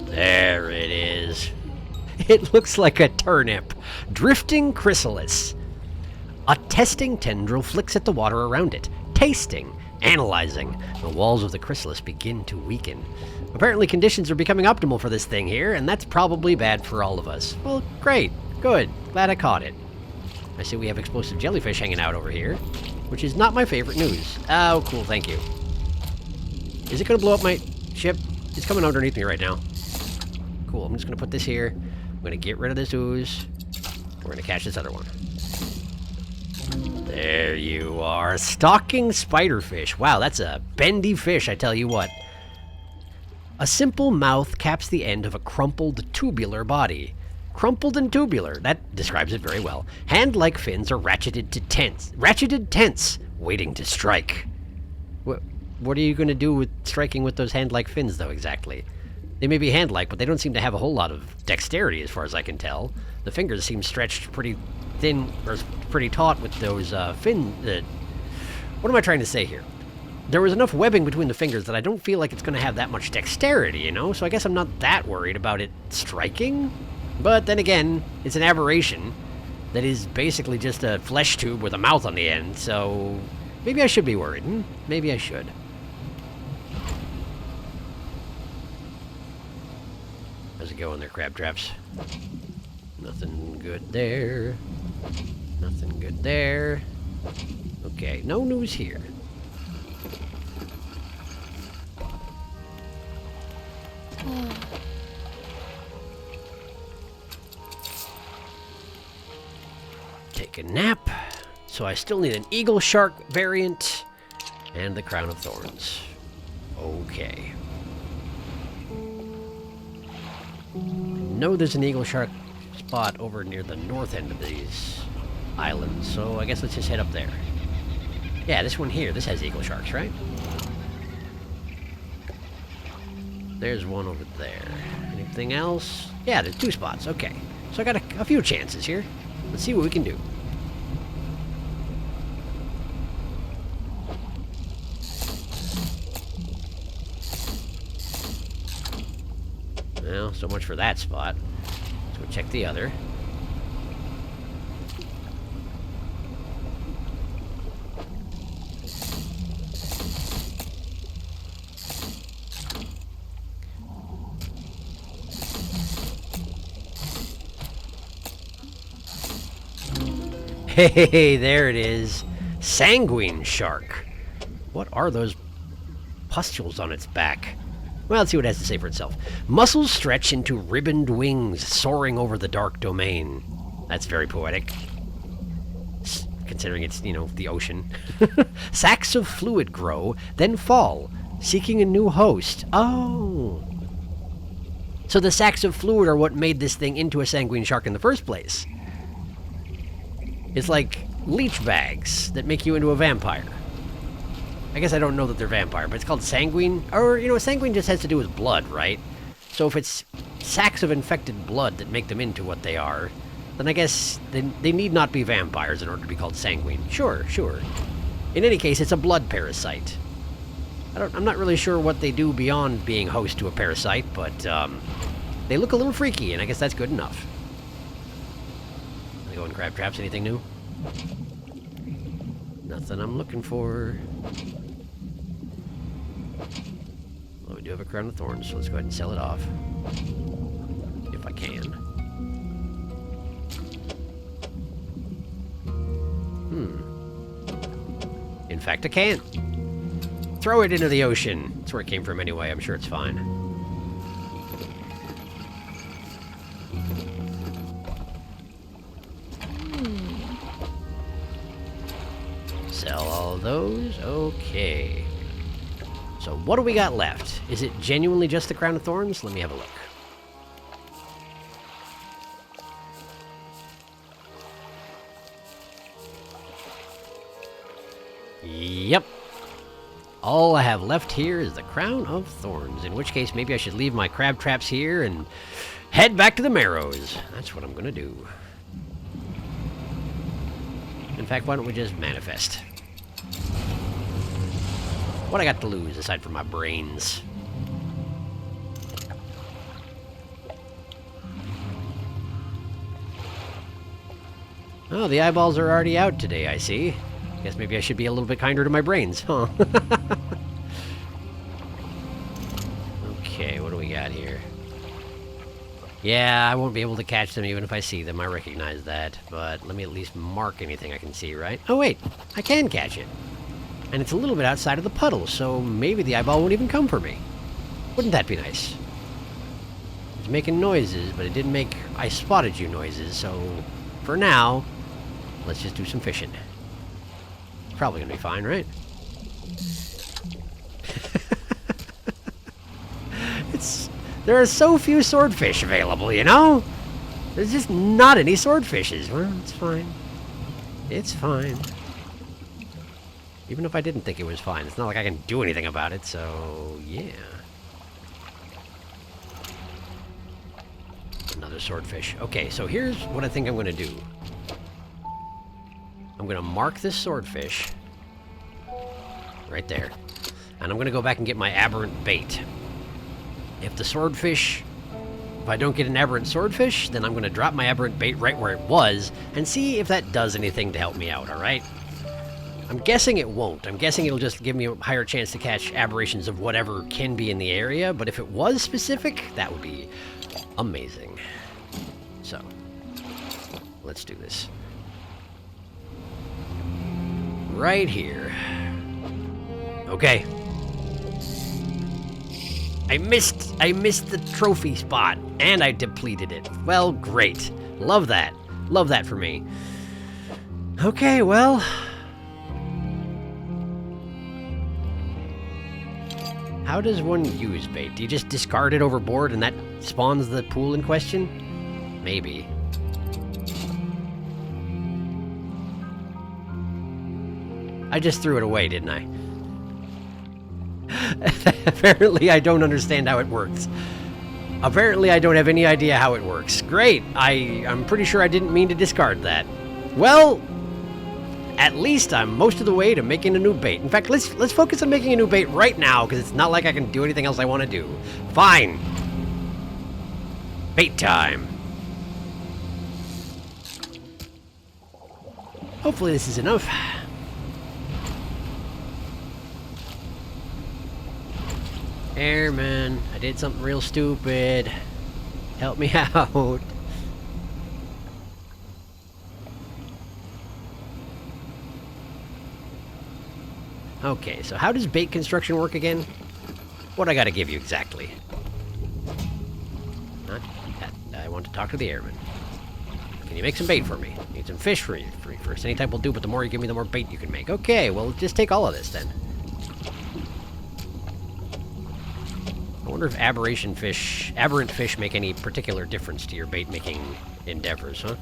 [SPEAKER 3] There it is. It looks like a turnip. Drifting chrysalis. A testing tendril flicks at the water around it, tasting, analyzing. The walls of the chrysalis begin to weaken. Apparently conditions are becoming optimal for this thing here, and that's probably bad for all of us. Well, great. Good. Glad I caught it. I see we have explosive jellyfish hanging out over here, which is not my favorite news. Oh, cool. Thank you. Is it going to blow up my ship? It's coming underneath me right now. Cool. I'm just going to put this here. I'm going to get rid of this ooze. We're going to catch this other one. There you are. Stalking spiderfish. Wow, that's a bendy fish, I tell you what. A simple mouth caps the end of a crumpled tubular body. Crumpled and tubular. That describes it very well. Hand-like fins are ratcheted tense, waiting to strike. What are you going to do with striking with those hand-like fins, though, exactly? They may be hand-like, but they don't seem to have a whole lot of dexterity, as far as I can tell. The fingers seem stretched pretty thin, or pretty taut with those fin... what am I trying to say here? There was enough webbing between the fingers that I don't feel like it's going to have that much dexterity, you know? So I guess I'm not that worried about it striking. But then again, it's an aberration that is basically just a flesh tube with a mouth on the end, so maybe I should be worried. Maybe I should. How's it going there, crab traps? Nothing good there. Nothing good there. Okay, no news here. Take a nap. So I still need an eagle shark variant and the crown of thorns. Okay. I know there's an eagle shark spot over near the north end of these islands, so I guess let's just head up there. Yeah, this one here, this has eagle sharks, right? There's one over there. Anything else? Yeah, there's 2 spots. Okay. So I got a few chances here. Let's see what we can do. Well, so much for that spot. Let's go check the other. Hey, there it is. Sanguine shark. What are those pustules on its back? Well, let's see what it has to say for itself. Muscles stretch into ribboned wings, soaring over the dark domain. That's very poetic. Considering it's, you know, the ocean. Sacs of fluid grow, then fall, seeking a new host. Oh. So the sacs of fluid are what made this thing into a sanguine shark in the first place. It's like leech bags that make you into a vampire. I guess I don't know that they're vampire, but it's called sanguine. Or, you know, sanguine just has to do with blood, right? So if it's sacks of infected blood that make them into what they are, then I guess they need not be vampires in order to be called sanguine. Sure, sure. In any case, it's a blood parasite. I'm not really sure what they do beyond being host to a parasite, but they look a little freaky, and I guess that's good enough. Go and crab traps. Anything new? Nothing I'm looking for. Well, we do have a crown of thorns, so let's go ahead and sell it off. If I can. In fact, I can't. Throw it into the ocean. That's where it came from anyway. I'm sure it's fine. Sell all those. Okay. So what do we got left? Is it genuinely just the crown of thorns? Let me have a look. Yep. All I have left here is the crown of thorns, in which case maybe I should leave my crab traps here and head back to the Marrows. That's what I'm gonna do. In fact, why don't we just manifest? What I got to lose aside from my brains? Oh, the eyeballs are already out today, I see. Guess maybe I should be a little bit kinder to my brains, huh? Okay, what do we got here? Yeah, I won't be able to catch them even if I see them. I recognize that. But let me at least mark anything I can see, right? Oh, wait. I can catch it. And it's a little bit outside of the puddle, so maybe the eyeball won't even come for me. Wouldn't that be nice? It's making noises, but it didn't make I spotted you noises, so for now, let's just do some fishing. Probably gonna be fine, right? There are so few swordfish available, you know? There's just not any swordfishes. Well, it's fine. It's fine. Even if I didn't think it was fine, it's not like I can do anything about it, so yeah. Another swordfish. Okay, so here's what I think I'm gonna do. I'm gonna mark this swordfish right there, and I'm gonna go back and get my aberrant bait. If the swordfish, if I don't get an aberrant swordfish, then I'm gonna drop my aberrant bait right where it was and see if that does anything to help me out, alright? I'm guessing it won't. I'm guessing it'll just give me a higher chance to catch aberrations of whatever can be in the area, but if it was specific, that would be amazing. So, let's do this. Right here. Okay. I missed the trophy spot, and I depleted it. Well, great. Love that. Love that for me. Okay, well. How does one use bait? Do you just discard it overboard and that spawns the pool in question? Maybe. I just threw it away, didn't I? Apparently I don't understand how it works. Apparently I don't have any idea how it works. Great! I'm pretty sure I didn't mean to discard that. Well, at least I'm most of the way to making a new bait. In fact, let's focus on making a new bait right now, because it's not like I can do anything else I want to do. Fine. Bait time. Hopefully this is enough. Airman, I did something real stupid. Help me out. Okay, so how does bait construction work again? What I gotta give you exactly? Not that. I want to talk to the airman. Can you make some bait for me? Need some fish for you first. Any type will do, but the more you give me, the more bait you can make. Okay, well, just take all of this then. I wonder if aberrant fish make any particular difference to your bait making endeavors, huh?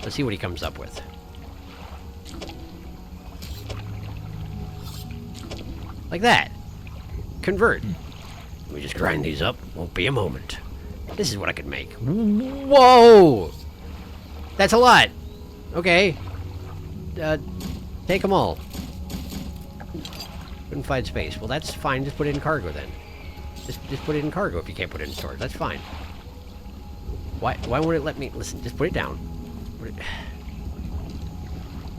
[SPEAKER 3] Let's see what he comes up with. Like that. Convert. Let me just grind these up. Won't be a moment. This is what I could make. Whoa! That's a lot. Okay. Take them all. Couldn't find space. Well, that's fine. Just put it in cargo then. Just put it in cargo if you can't put it in storage. That's fine. Why won't it let me... Listen, just put it down.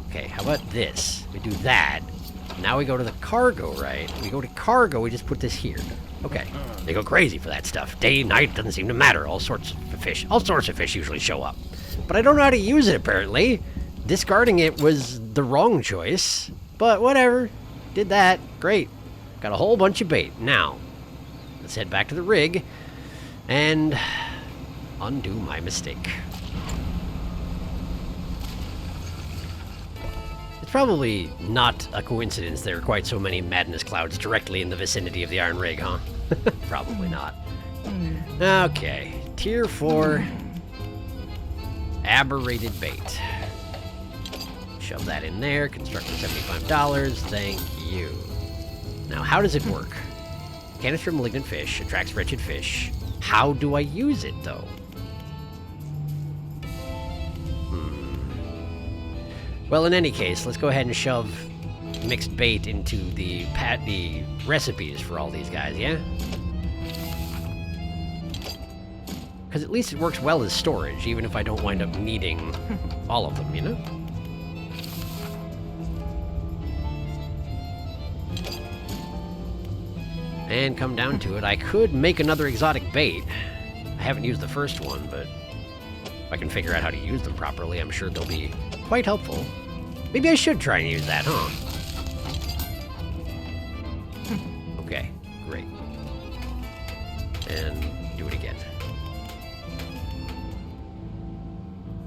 [SPEAKER 3] Okay, how about this? We do that. Now we go to the cargo, right? We go to cargo, we just put this here. Okay. They go crazy for that stuff. Day, night, doesn't seem to matter. All sorts of fish. All sorts of fish usually show up. But I don't know how to use it, apparently. Discarding it was the wrong choice. But whatever. Did that. Great. Got a whole bunch of bait. Now, let's head back to the rig and undo my mistake. It's probably not a coincidence there are quite so many madness clouds directly in the vicinity of the iron rig, huh? Probably not. Okay, tier 4 aberrated bait. Shove that in there, construct for $75, thank you. Now, how does it work? Canister malignant fish, attracts wretched fish. How do I use it, though? Well, in any case, let's go ahead and shove mixed bait into the recipes for all these guys, yeah? Because at least it works well as storage, even if I don't wind up needing all of them, you know? And come down to it, I could make another exotic bait. I haven't used the first one, but if I can figure out how to use them properly, I'm sure they'll be quite helpful. Maybe I should try and use that, huh? Okay, great. And do it again.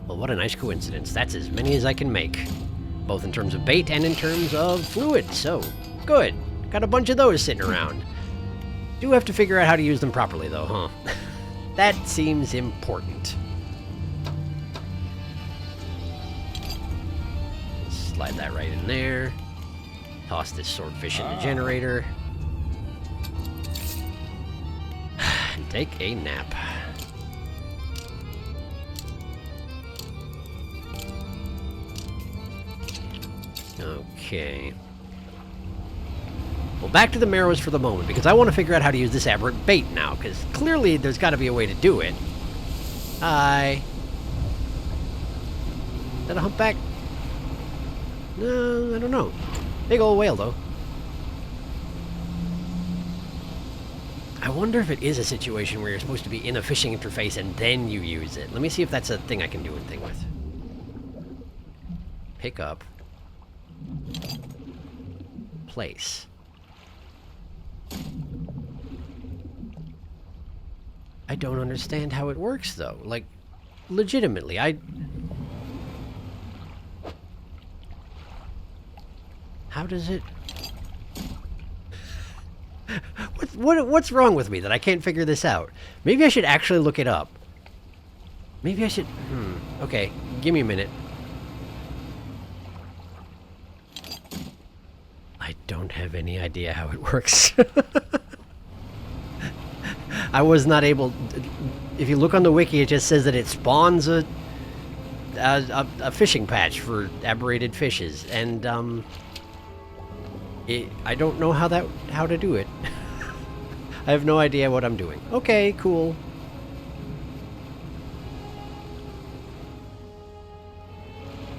[SPEAKER 3] Well, what a nice coincidence. That's as many as I can make, both in terms of bait and in terms of fluid. So, good. Got a bunch of those sitting around. Do have to figure out how to use them properly, though, huh? That seems important. Slide that right in there. Toss this swordfish in the generator. And take a nap. Okay. Well, back to the marrows for the moment, because I want to figure out how to use this aberrant bait now, because clearly there's got to be a way to do it. Hi. Is that a humpback? No, I don't know. Big old whale, though. I wonder if it is a situation where you're supposed to be in a fishing interface and then you use it. Let me see if that's a thing I can do anything with. Pick up. Place. I don't understand how it works, though. Like, legitimately, How does it... What's wrong with me that I can't figure this out? Maybe I should actually look it up. Maybe I should... Okay, give me a minute. I don't have any idea how it works. I was not able... If you look on the wiki, it just says that it spawns a fishing patch for aberrated fishes, and I don't know how to do it. I have no idea what I'm doing. Okay, cool.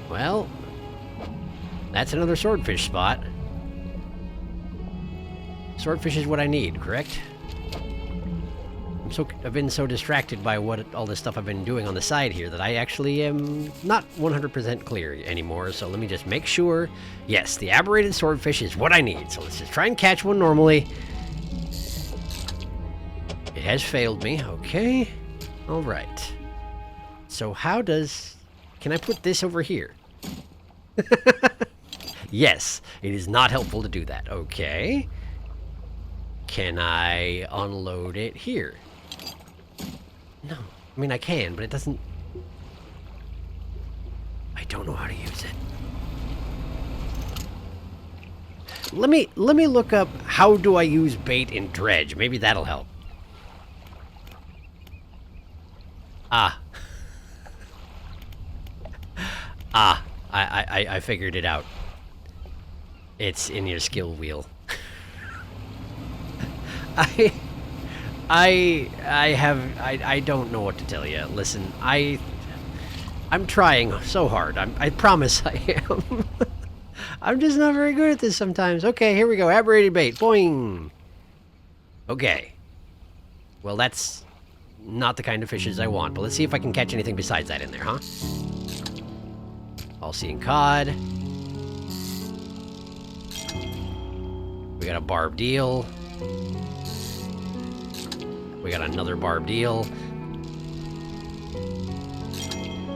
[SPEAKER 3] Well, that's another swordfish spot. Swordfish is what I need, correct? I've been so distracted by all this stuff I've been doing on the side here that I actually am not 100% clear anymore, so let me just make sure. Yes, the aberrated swordfish is what I need, so let's just try and catch one normally. It has failed me, okay. Alright. So how does... Can I put this over here? Yes, it is not helpful to do that, okay. Can I unload it here? No. I mean, I can, but it doesn't... I don't know how to use it. Let me look up how do I use bait in Dredge. Maybe that'll help. Ah. I figured it out. It's in your skill wheel. I don't know what to tell you. Listen, I'm trying so hard. I promise I am. I'm just not very good at this sometimes. Okay, here we go. Aberrated bait. Boing. Okay. Well, that's not the kind of fishes I want, but let's see if I can catch anything besides that in there, huh? All-seeing cod. We got a barbed eel. We got another barbed eel.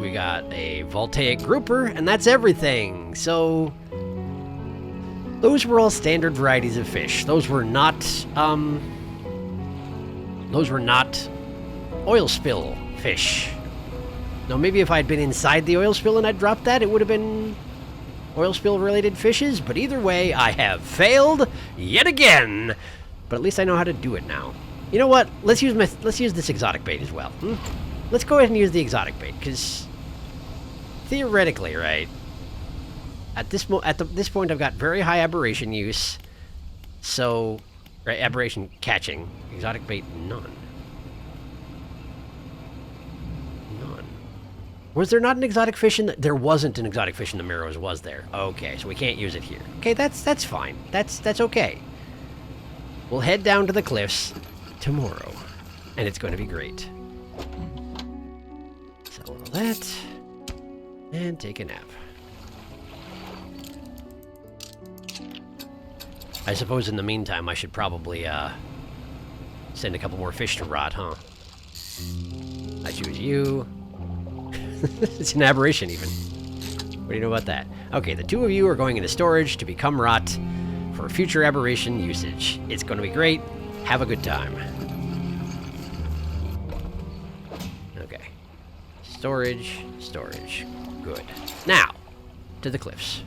[SPEAKER 3] We got a voltaic grouper, and that's everything. So those were all standard varieties of fish. Those were not oil spill fish. Now, maybe if I'd been inside the oil spill and I'd dropped that, it would have been oil spill related fishes, but either way, I have failed yet again. But at least I know how to do it now. You know what? Let's use this exotic bait as well. Let's go ahead and use the exotic bait, because theoretically, right, at this point I've got very high aberration use, so right, aberration catching, exotic bait none. Was there not an exotic fish in the... There wasn't an exotic fish in the Mirrors, was there? Okay, so we can't use it here. Okay, that's fine. That's okay. We'll head down to the cliffs tomorrow, and it's going to be great. Sell all that, and take a nap. I suppose in the meantime I should probably send a couple more fish to rot, huh? I choose you. It's an aberration, even. What do you know about that? Okay, the two of you are going into storage to become rot for future aberration usage. It's going to be great. Have a good time. Okay. Storage, storage. Good. Now, to the cliffs.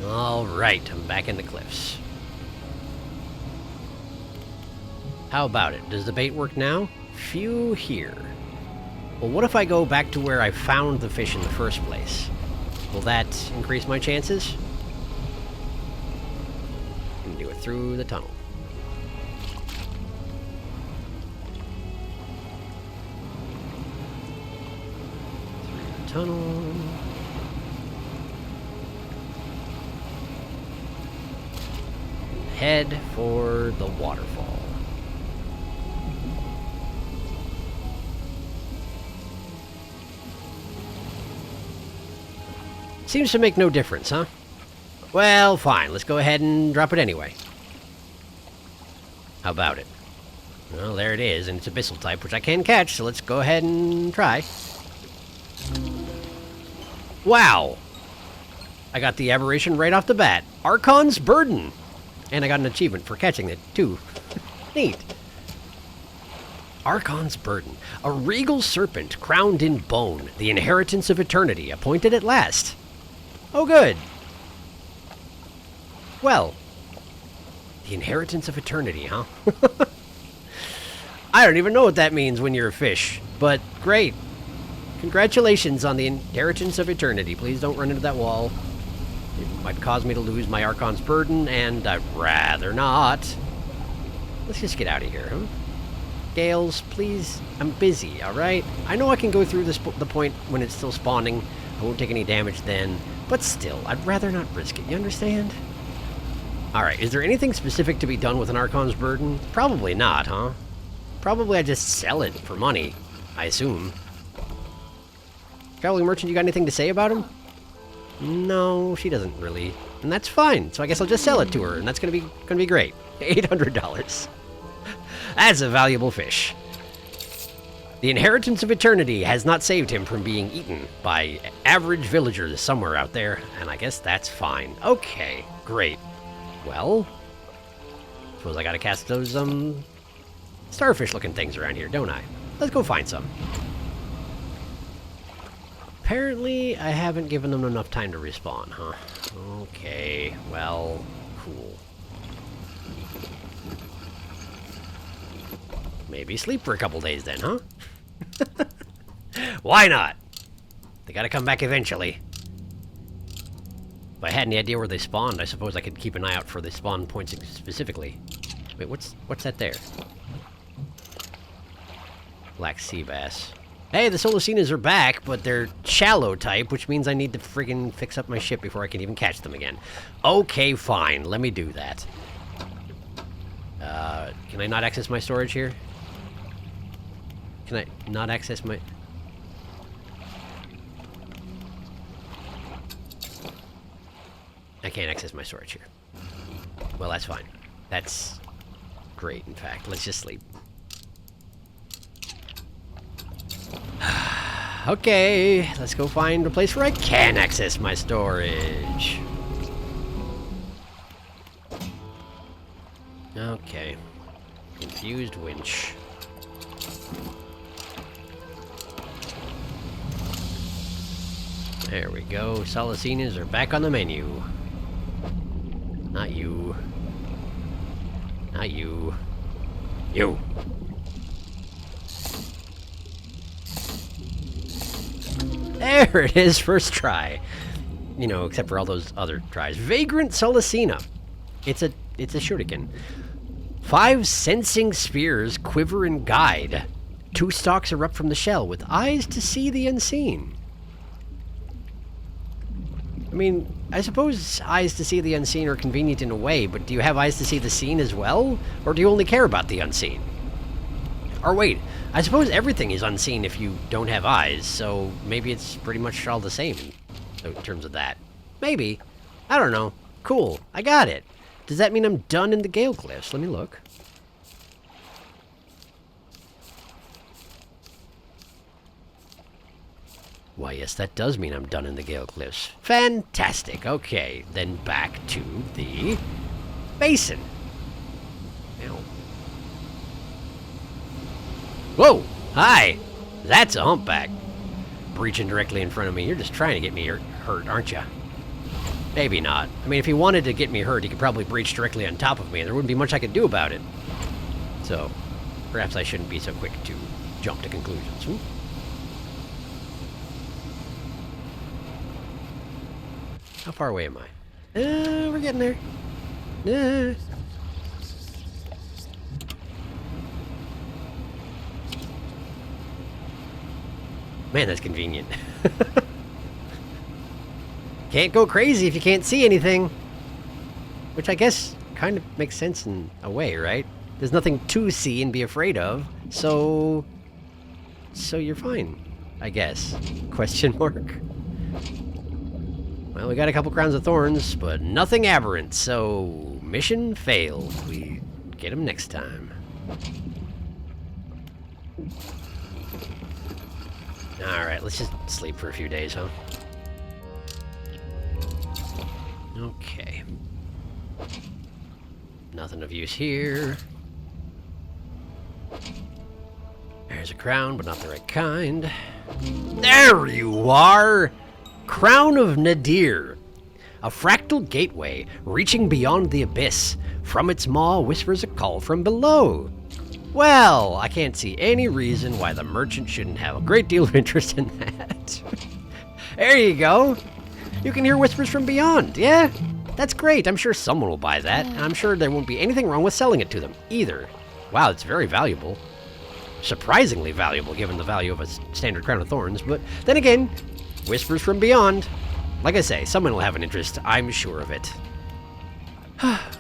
[SPEAKER 3] All right, I'm back in the cliffs. How about it? Does the bait work now? Few here. Well, what if I go back to where I found the fish in the first place? Will that increase my chances? I'm gonna do it through the tunnel. Through the tunnel. Head for the waterfall. Seems to make no difference, huh? Well, fine. Let's go ahead and drop it anyway. How about it? Well, there it is, and it's abyssal type, which I can catch, so let's go ahead and try. Wow! I got the aberration right off the bat. Archon's Burden! And I got an achievement for catching it, too. Neat. Archon's Burden. A regal serpent crowned in bone. The inheritance of eternity, appointed at last. Oh, good. Well, the inheritance of eternity, huh? I don't even know what that means when you're a fish, but great. Congratulations on the inheritance of eternity. Please don't run into that wall. It might cause me to lose my Archon's Burden, and I'd rather not. Let's just get out of here, huh? Gales, please. I'm busy, alright? I know I can go through the point when it's still spawning. I won't take any damage then. But still, I'd rather not risk it, you understand? Alright, is there anything specific to be done with an Archon's Burden? Probably not, huh? Probably I just sell it for money, I assume. Traveling Merchant, you got anything to say about him? No, she doesn't really. And that's fine, so I guess I'll just sell it to her, and that's gonna be great. $800. That's a valuable fish. The inheritance of eternity has not saved him from being eaten by average villagers somewhere out there, and I guess that's fine. Okay, great. Well, suppose I gotta cast those, starfish-looking things around here, don't I? Let's go find some. apparently I haven't given them enough time to respawn, huh? Okay, well, cool. Maybe sleep for a couple days then, huh? Why not? They gotta come back eventually. If I had any idea where they spawned, I suppose I could keep an eye out for the spawn points specifically. Wait, what's that there? Black sea bass. Hey, the Solacinas are back, but they're shallow type, which means I need to friggin' fix up my ship before I can even catch them again. Okay, fine. Let me do that. Can I not access my storage here? Can I not access my... I can't access my storage here. Well, that's fine. That's great, in fact. Let's just sleep. Okay, let's go find a place where I can access my storage. Okay. Confused winch. There we go. Solacinas are back on the menu. Not you. Not you. You. There it is, first try. You know, except for all those other tries. Vagrant Solacina. It's a shuriken. 5 sensing spears quiver and guide. 2 stalks erupt from the shell with eyes to see the unseen. I mean, I suppose eyes to see the unseen are convenient in a way, but do you have eyes to see the seen as well? Or do you only care about the unseen? Or wait, I suppose everything is unseen if you don't have eyes, so maybe it's pretty much all the same in terms of that. Maybe. I don't know. Cool. I got it. Does that mean I'm done in the Gale Cliffs? Let me look. Why, yes, that does mean I'm done in the Gale Cliffs. Fantastic. Okay, then back to the basin. Ow. Whoa! Hi! That's a humpback. Breaching directly in front of me. You're just trying to get me hurt, aren't you? Maybe not. I mean, if he wanted to get me hurt, he could probably breach directly on top of me, and there wouldn't be much I could do about it. So, perhaps I shouldn't be so quick to jump to conclusions. How far away am I? We're getting there. Man, that's convenient. Can't go crazy if you can't see anything. Which I guess kind of makes sense in a way, right? There's nothing to see and be afraid of, so you're fine, I guess. Question mark. Well, we got a couple crowns of thorns, but nothing aberrant, so mission failed. We get them next time. Alright, let's just sleep for a few days, huh? Okay. Nothing of use here. There's a crown, but not the right kind. There you are! Crown of Nadir. A fractal gateway reaching beyond the abyss. From its maw whispers a call from below. Well, I can't see any reason why the merchant shouldn't have a great deal of interest in that. There you go. You can hear whispers from beyond, yeah? That's great. I'm sure someone will buy that, and I'm sure there won't be anything wrong with selling it to them, either. Wow, it's very valuable. Surprisingly valuable, given the value of a standard crown of thorns, but then again, whispers from beyond. Like I say, someone will have an interest, I'm sure of it.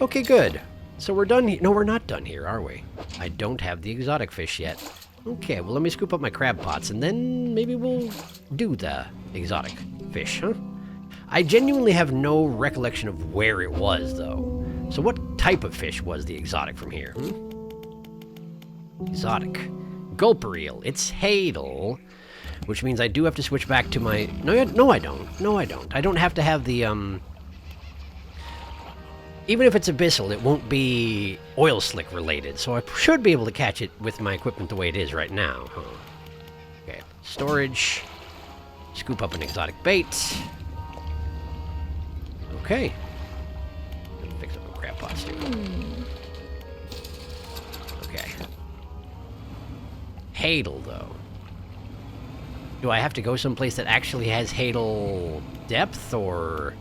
[SPEAKER 3] Okay, good. So we're done here. No, we're not done here, are we? I don't have the exotic fish yet. Okay, well, let me scoop up my crab pots, and then maybe we'll do the exotic fish, huh? I genuinely have no recollection of where it was, though. So what type of fish was the exotic from here? Exotic. Gulper eel. It's Hadal, which means I do have to switch back to my... No, I don't. No, I don't. I don't have to have the, Even if it's abyssal, it won't be oil slick related, so I should be able to catch it with my equipment the way it is right now. Huh. Okay, storage. Scoop up an exotic bait. Okay. Fix up a crab pots too. Okay. Hadal, though. Do I have to go someplace that actually has Hadal depth, or...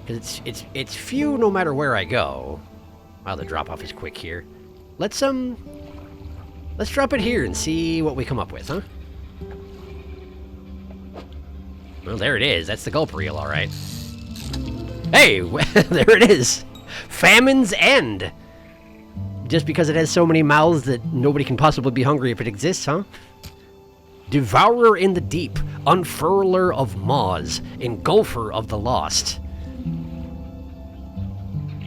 [SPEAKER 3] Because it's few no matter where I go. Wow, the drop-off is quick here. Let's drop it here and see what we come up with, huh? Well, there it is. That's the gulp reel, all right. Hey, there it is. Famine's End. Just because it has so many mouths that nobody can possibly be hungry if it exists, huh? Devourer in the deep, unfurler of maws, engulfer of the lost.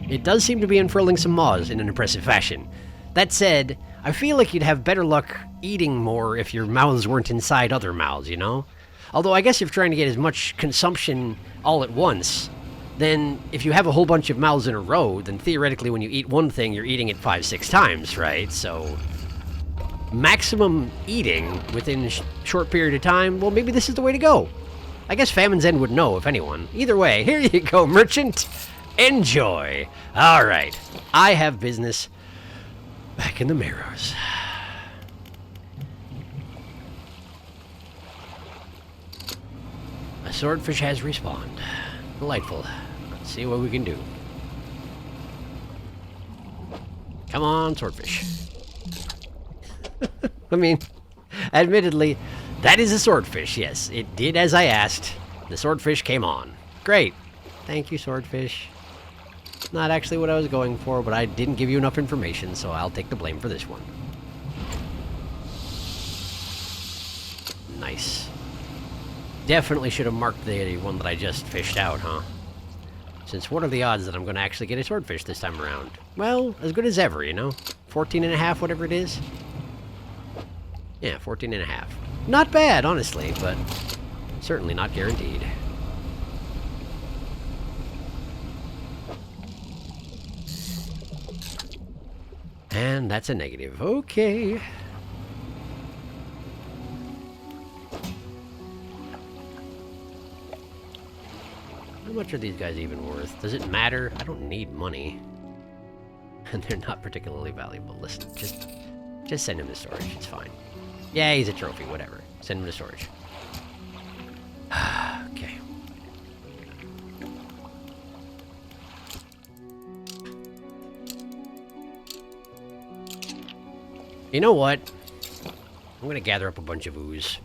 [SPEAKER 3] It does seem to be unfurling some maws in an impressive fashion. That said, I feel like you'd have better luck eating more if your mouths weren't inside other mouths, you know? Although I guess if you're trying to get as much consumption all at once, then if you have a whole bunch of mouths in a row, then theoretically when you eat one thing, you're eating it 5-6 times, right? So, maximum eating within a short period of time, well, maybe this is the way to go. I guess Famine's End would know, if anyone. Either way, here you go, merchant. Enjoy. All right. I have business back in the Marrows. A swordfish has respawned. Delightful. Let's see what we can do. Come on, swordfish. I mean, admittedly, that is a swordfish, yes. It did as I asked. The swordfish came on. Great. Thank you, swordfish. Not actually what I was going for, but I didn't give you enough information, so I'll take the blame for this one. Nice. Definitely should have marked the one that I just fished out, huh? Since what are the odds that I'm going to actually get a swordfish this time around? Well, as good as ever, you know? 14.5, whatever it is. Yeah, 14.5. Not bad, honestly, but certainly not guaranteed. And that's a negative. Okay. How much are these guys even worth? Does it matter? I don't need money. And they're not particularly valuable. Listen, just send him to storage. It's fine. Yeah, he's a trophy. Whatever. Send him to storage. Okay. You know what? I'm gonna gather up a bunch of ooze.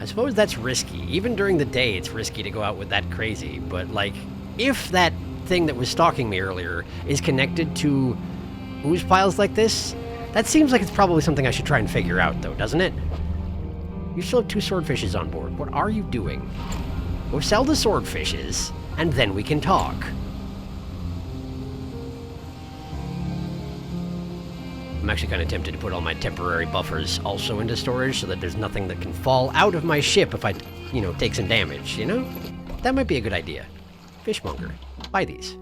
[SPEAKER 3] I suppose that's risky. Even during the day, it's risky to go out with that crazy. But, like, if that thing that was stalking me earlier is connected to ooze piles like this, that seems like it's probably something I should try and figure out, though, doesn't it? You still have 2 swordfishes on board. What are you doing? Go sell the swordfishes, and then we can talk. I'm actually kind of tempted to put all my temporary buffers also into storage so that there's nothing that can fall out of my ship if I, you know, take some damage, you know? That might be a good idea. Fishmonger. Buy these.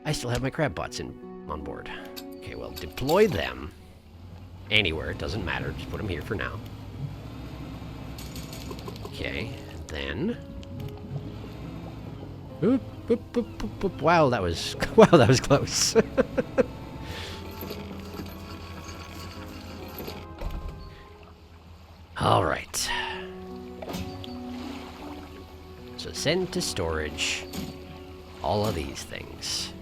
[SPEAKER 3] I still have my crab bots on board. Okay, well, deploy them anywhere. It doesn't matter. Just put them here for now. Okay, then... Boop, boop, boop, boop, boop. Wow, that was close. All right. So send to storage all of these things.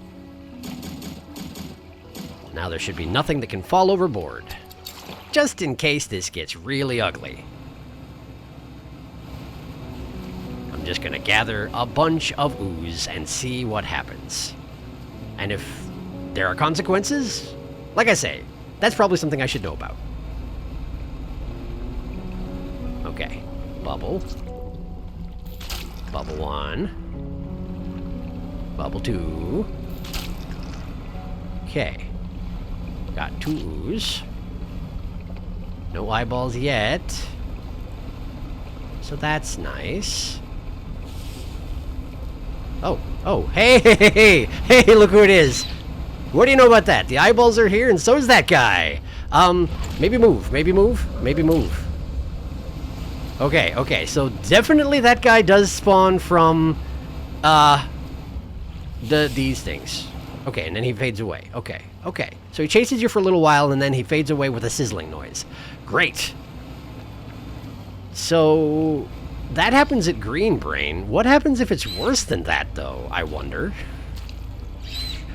[SPEAKER 3] Now there should be nothing that can fall overboard, just in case this gets really ugly. I'm just gonna gather a bunch of ooze and see what happens. And if there are consequences, like I say, that's probably something I should know about. Okay, bubble. Bubble 1. Bubble 2. Okay. Got 2 ooze. No eyeballs yet. So that's nice. Oh, hey, look who it is. What do you know about that? The eyeballs are here and so is that guy. Maybe move, maybe move, maybe move. Okay, okay, so definitely that guy does spawn from, these things. Okay, and then he fades away. Okay, okay. So he chases you for a little while, and then he fades away with a sizzling noise. Great. So, that happens at Green Brain. What happens if it's worse than that, though, I wonder?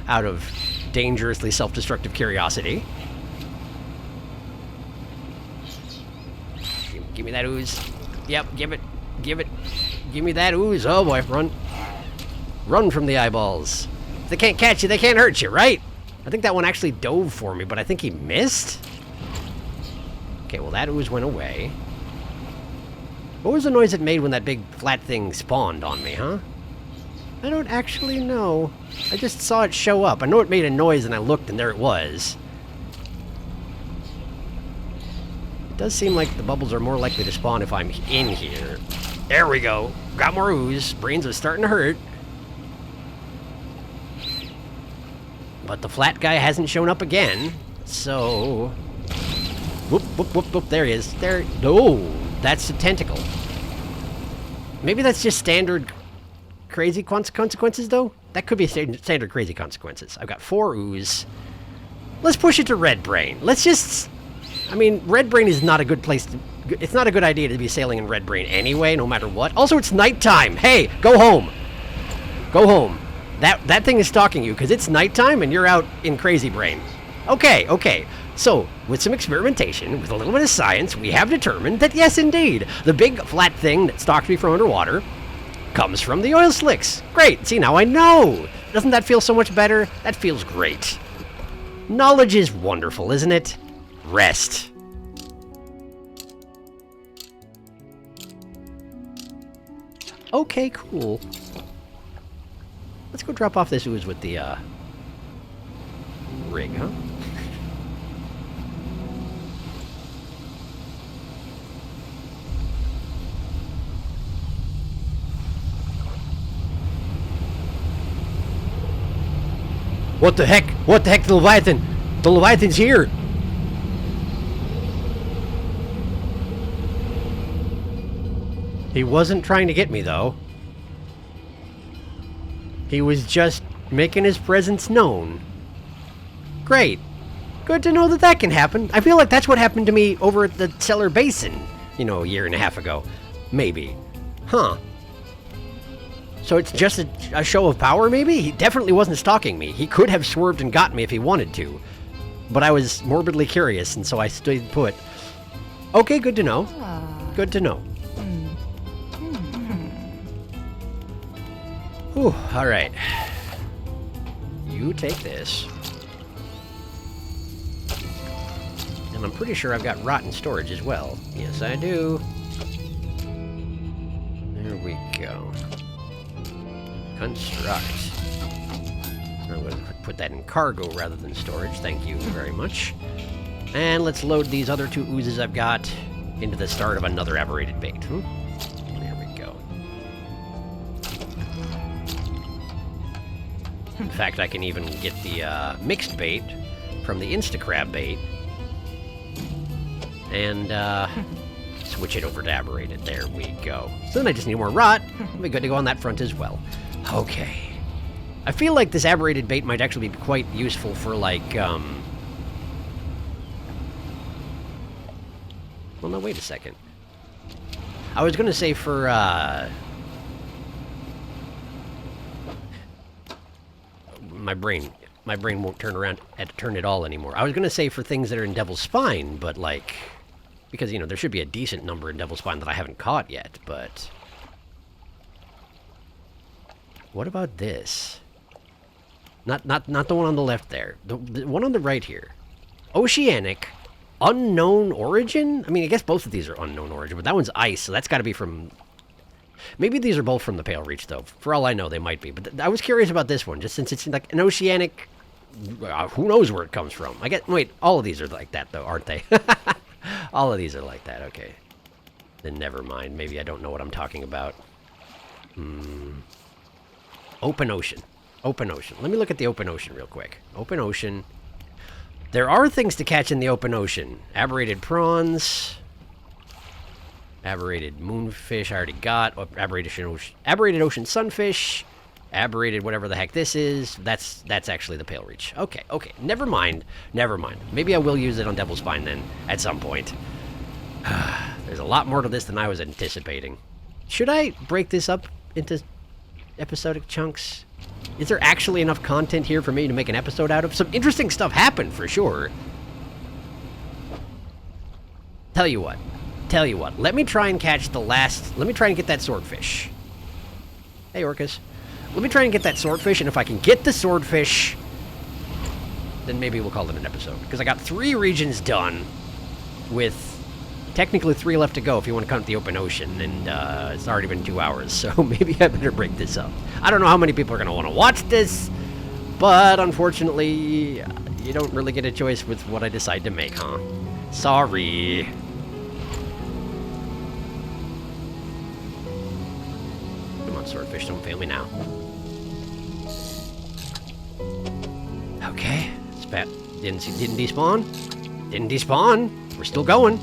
[SPEAKER 3] Out of dangerously self-destructive curiosity. Give me that ooze. Yep, give it. Give it. Give me that ooze. Oh boy, run. Run from the eyeballs. If they can't catch you, they can't hurt you, right? I think that one actually dove for me, but I think he missed? Okay, well that ooze went away. What was the noise it made when that big flat thing spawned on me, huh? I don't actually know. I just saw it show up. I know it made a noise and I looked and there it was. It does seem like the bubbles are more likely to spawn if I'm in here. There we go. Got more ooze. Brains are starting to hurt. But the flat guy hasn't shown up again. So... Whoop, whoop, whoop, whoop. There he is. There. No, that's a tentacle. Maybe that's just standard crazy consequences, though? That could be standard crazy consequences. I've got 4 ooze. Let's push it to Red Brain. Let's just... I mean, Red Brain is not a good place to... It's not a good idea to be sailing in Red Brain anyway, no matter what. Also, it's nighttime. Hey, go home. Go home. That thing is stalking you because it's nighttime and you're out in Crazy Brain. Okay, okay. So, with some experimentation, with a little bit of science, we have determined that yes, indeed, the big flat thing that stalked me from underwater comes from the oil slicks. Great. See, now I know. Doesn't that feel so much better? That feels great. Knowledge is wonderful, isn't it? Rest. Okay, cool. Let's go drop off this ooze with the, rig, huh? What the heck? What the heck, the Leviathan? The Leviathan's here! He wasn't trying to get me, though. He was just making his presence known. Great. Good to know that that can happen. I feel like that's what happened to me over at the Cellar Basin, you know, a year and a half ago. Maybe. Huh. So it's just a show of power, maybe? He definitely wasn't stalking me. He could have swerved and got me if he wanted to. But I was morbidly curious, and so I stayed put. Okay, good to know. Good to know. Whew, alright. You take this. And I'm pretty sure I've got rotten storage as well. Yes, I do. There we go. Construct. I'm going to put that in cargo rather than storage. Thank you very much. And let's load these other 2 oozes I've got into the start of another aberrated bait. There we go. In fact, I can even get the mixed bait from the Instacrab bait and switch it over to aberrated. There we go. So then I just need more rot. I'll be good to go on that front as well. Okay. I feel like this aberrated bait might actually be quite useful for, like, well, no, wait a second. I was gonna say for, my brain won't turn around and turn it all anymore. I was gonna say for things that are in Devil's Spine, but, like, because, you know, there should be a decent number in Devil's Spine that I haven't caught yet, but... What about this? Not the one on the left there. The one on the right here. Oceanic, unknown origin? I mean, I guess both of these are unknown origin, but that one's ice, so that's got to be from... Maybe these are both from the Pale Reach, though. For all I know, they might be. But I was curious about this one, just since it's like an oceanic... who knows where it comes from? I guess... Wait, all of these are like that, though, aren't they? All of these are like that, okay. Then never mind. Maybe I don't know what I'm talking about. Open ocean. Open ocean. Let me look at the open ocean real quick. Open ocean. There are things to catch in the open ocean. Aberrated prawns. Aberrated moonfish I already got. Oh, aberrated ocean sunfish. Aberrated whatever the heck this is. That's actually the pale reach. Okay, okay. Never mind. Never mind. Maybe I will use it on Devil's Spine then, at some point. There's a lot more to this than I was anticipating. Should I break this up into episodic chunks? Is there actually enough content here for me to make an episode out of? Some interesting stuff happened, for sure. Tell you what. Let me try and catch the last... Let me try and get that swordfish. Hey, orcas. Let me try and get that swordfish, and if I can get the swordfish, then maybe we'll call it an episode. Because I got 3 regions done with technically 3 left to go if you want to count the open ocean, and it's already been 2 hours, so maybe I better break this up. I don't know how many people are going to want to watch this, but unfortunately, you don't really get a choice with what I decide to make, huh? Sorry. Come on, swordfish, don't fail me now. Okay, spat didn't despawn. Didn't despawn. We're still going.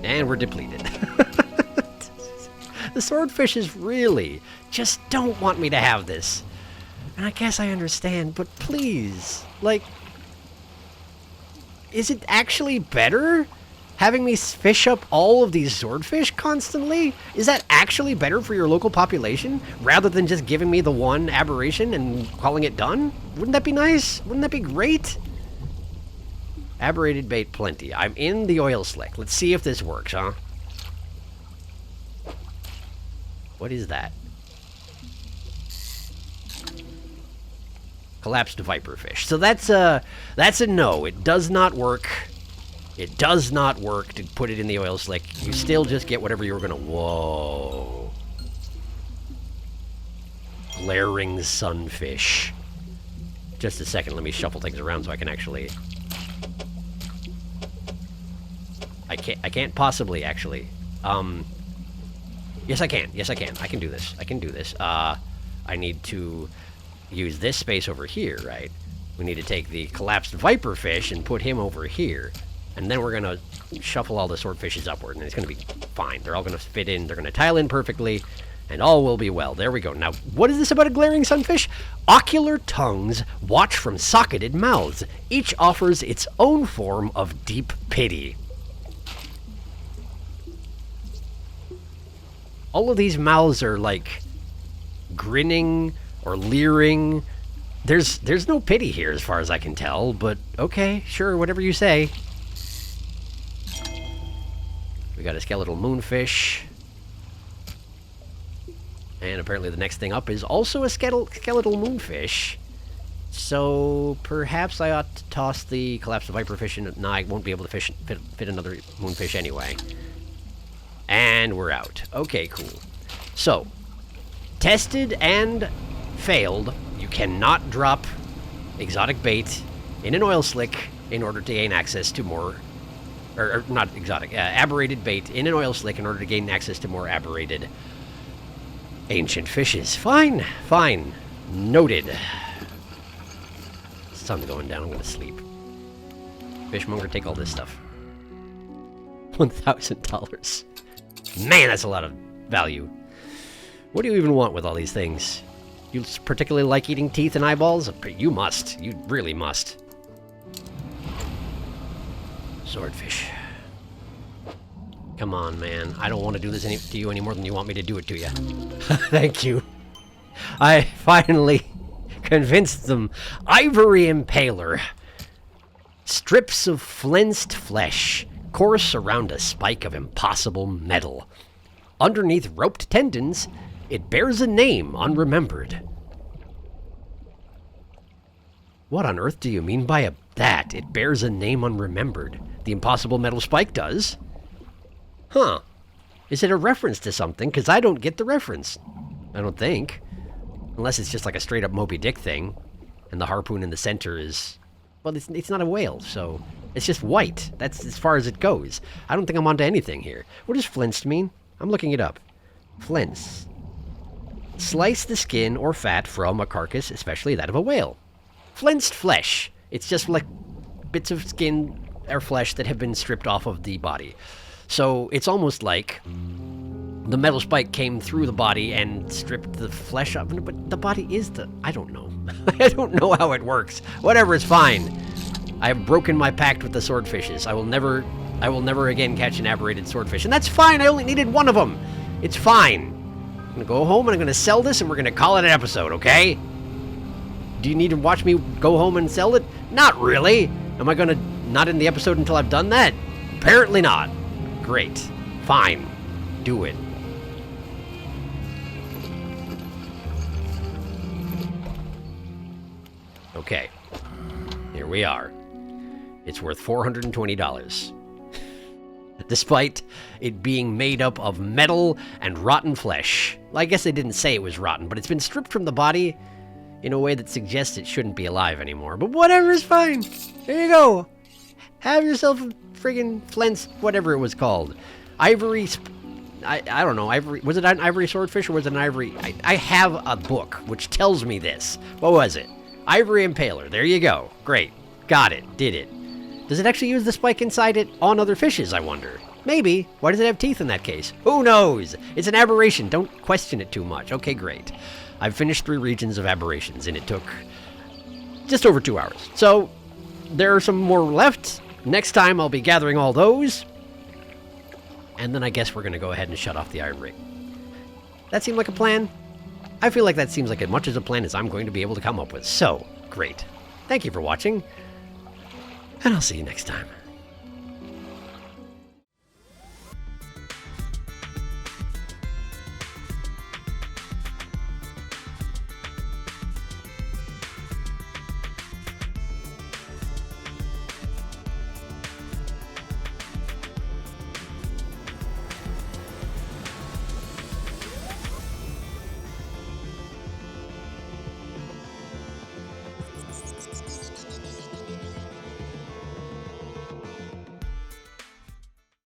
[SPEAKER 3] And we're depleted. The swordfishes really just don't want me to have this. And I guess I understand, but please, like, is it actually better having me fish up all of these swordfish constantly? Is that actually better for your local population rather than just giving me the one aberration and calling it done? Wouldn't that be nice? Wouldn't that be great? Aberrated bait plenty. I'm in the oil slick. Let's see if this works, huh? What is that? Collapsed viperfish. So that's a no. It does not work. It does not work to put it in the oil slick. You still just get whatever you were gonna... Whoa. Glaring sunfish. Just a second, let me shuffle things around so I can actually... I can't possibly, actually. Yes, I can. Yes, I can. I can do this. I can do this. I need to use this space over here, right? We need to take the collapsed viperfish and put him over here. And then we're going to shuffle all the swordfishes upward, and it's going to be fine. They're all going to fit in. They're going to tile in perfectly, and all will be well. There we go. Now, what is this about a glaring sunfish? Ocular tongues watch from socketed mouths. Each offers its own form of deep pity. All of these mouths are, like, grinning or leering. There's no pity here as far as I can tell, but okay, sure, whatever you say. We got a skeletal moonfish. And apparently the next thing up is also a skeletal moonfish. So perhaps I ought to toss the collapsed viperfish in. No, I won't be able to fit another moonfish anyway. And we're out. Okay, cool. So, tested and failed. You cannot drop exotic bait in an oil slick in order to gain access to more... Or not exotic, aberrated bait in an oil slick in order to gain access to more aberrated ancient fishes. Fine, fine. Noted. Sun's going down, I'm going to sleep. Fishmonger, take all this stuff. $1,000. Man, that's a lot of value. What do you even want with all these things? You particularly like eating teeth and eyeballs? You must. You really must. Swordfish. Come on, man. I don't want to do this to you any more than you want me to do it to you. Thank you. I finally convinced them. Ivory Impaler. Strips of flensed flesh course around a spike of impossible metal. Underneath roped tendons, it bears a name unremembered. What on earth do you mean by that? It bears a name unremembered. The impossible metal spike does? Huh. Is it a reference to something? Because I don't get the reference. I don't think. Unless it's just like a straight-up Moby Dick thing. And the harpoon in the center is... Well, it's not a whale, so... It's just white. That's as far as it goes. I don't think I'm onto anything here. What does flinced mean? I'm looking it up. Flints. Slice the skin or fat from a carcass, especially that of a whale. Flinced flesh It's just like bits of skin or flesh that have been stripped off of the body. So it's almost like the metal spike came through the body and stripped the flesh up, but the body is the... I don't know. I don't know how it works. Whatever, it's fine. I have broken my pact with the swordfishes. I will never again catch an aberrated swordfish. And that's fine, I only needed one of them. It's fine. I'm gonna go home and I'm gonna sell this and we're gonna call it an episode, okay? Do you need to watch me go home and sell it? Not really. Am I gonna not end the episode until I've done that? Apparently not. Great. Fine. Do it. Okay. Here we are. It's worth $420. Despite it being made up of metal and rotten flesh. Well, I guess they didn't say it was rotten, but it's been stripped from the body in a way that suggests it shouldn't be alive anymore. But whatever is fine. There you go. Have yourself a friggin' flens, whatever it was called. Ivory, I don't know, ivory, was it an ivory swordfish or was it an ivory? I have a book which tells me this. What was it? Ivory impaler. There you go. Great. Got it. Did it. Does it actually use the spike inside it on other fishes, I wonder? Maybe. Why does it have teeth in that case? Who knows? It's an aberration. Don't question it too much. Okay, great. I've finished 3 regions of aberrations, and it took just over 2 hours. So, there are some more left. Next time, I'll be gathering all those. And then I guess we're going to go ahead and shut off the iron rig. That seemed like a plan? I feel like that seems like as much as a plan as I'm going to be able to come up with. So, great. Thank you for watching. And I'll see you next time.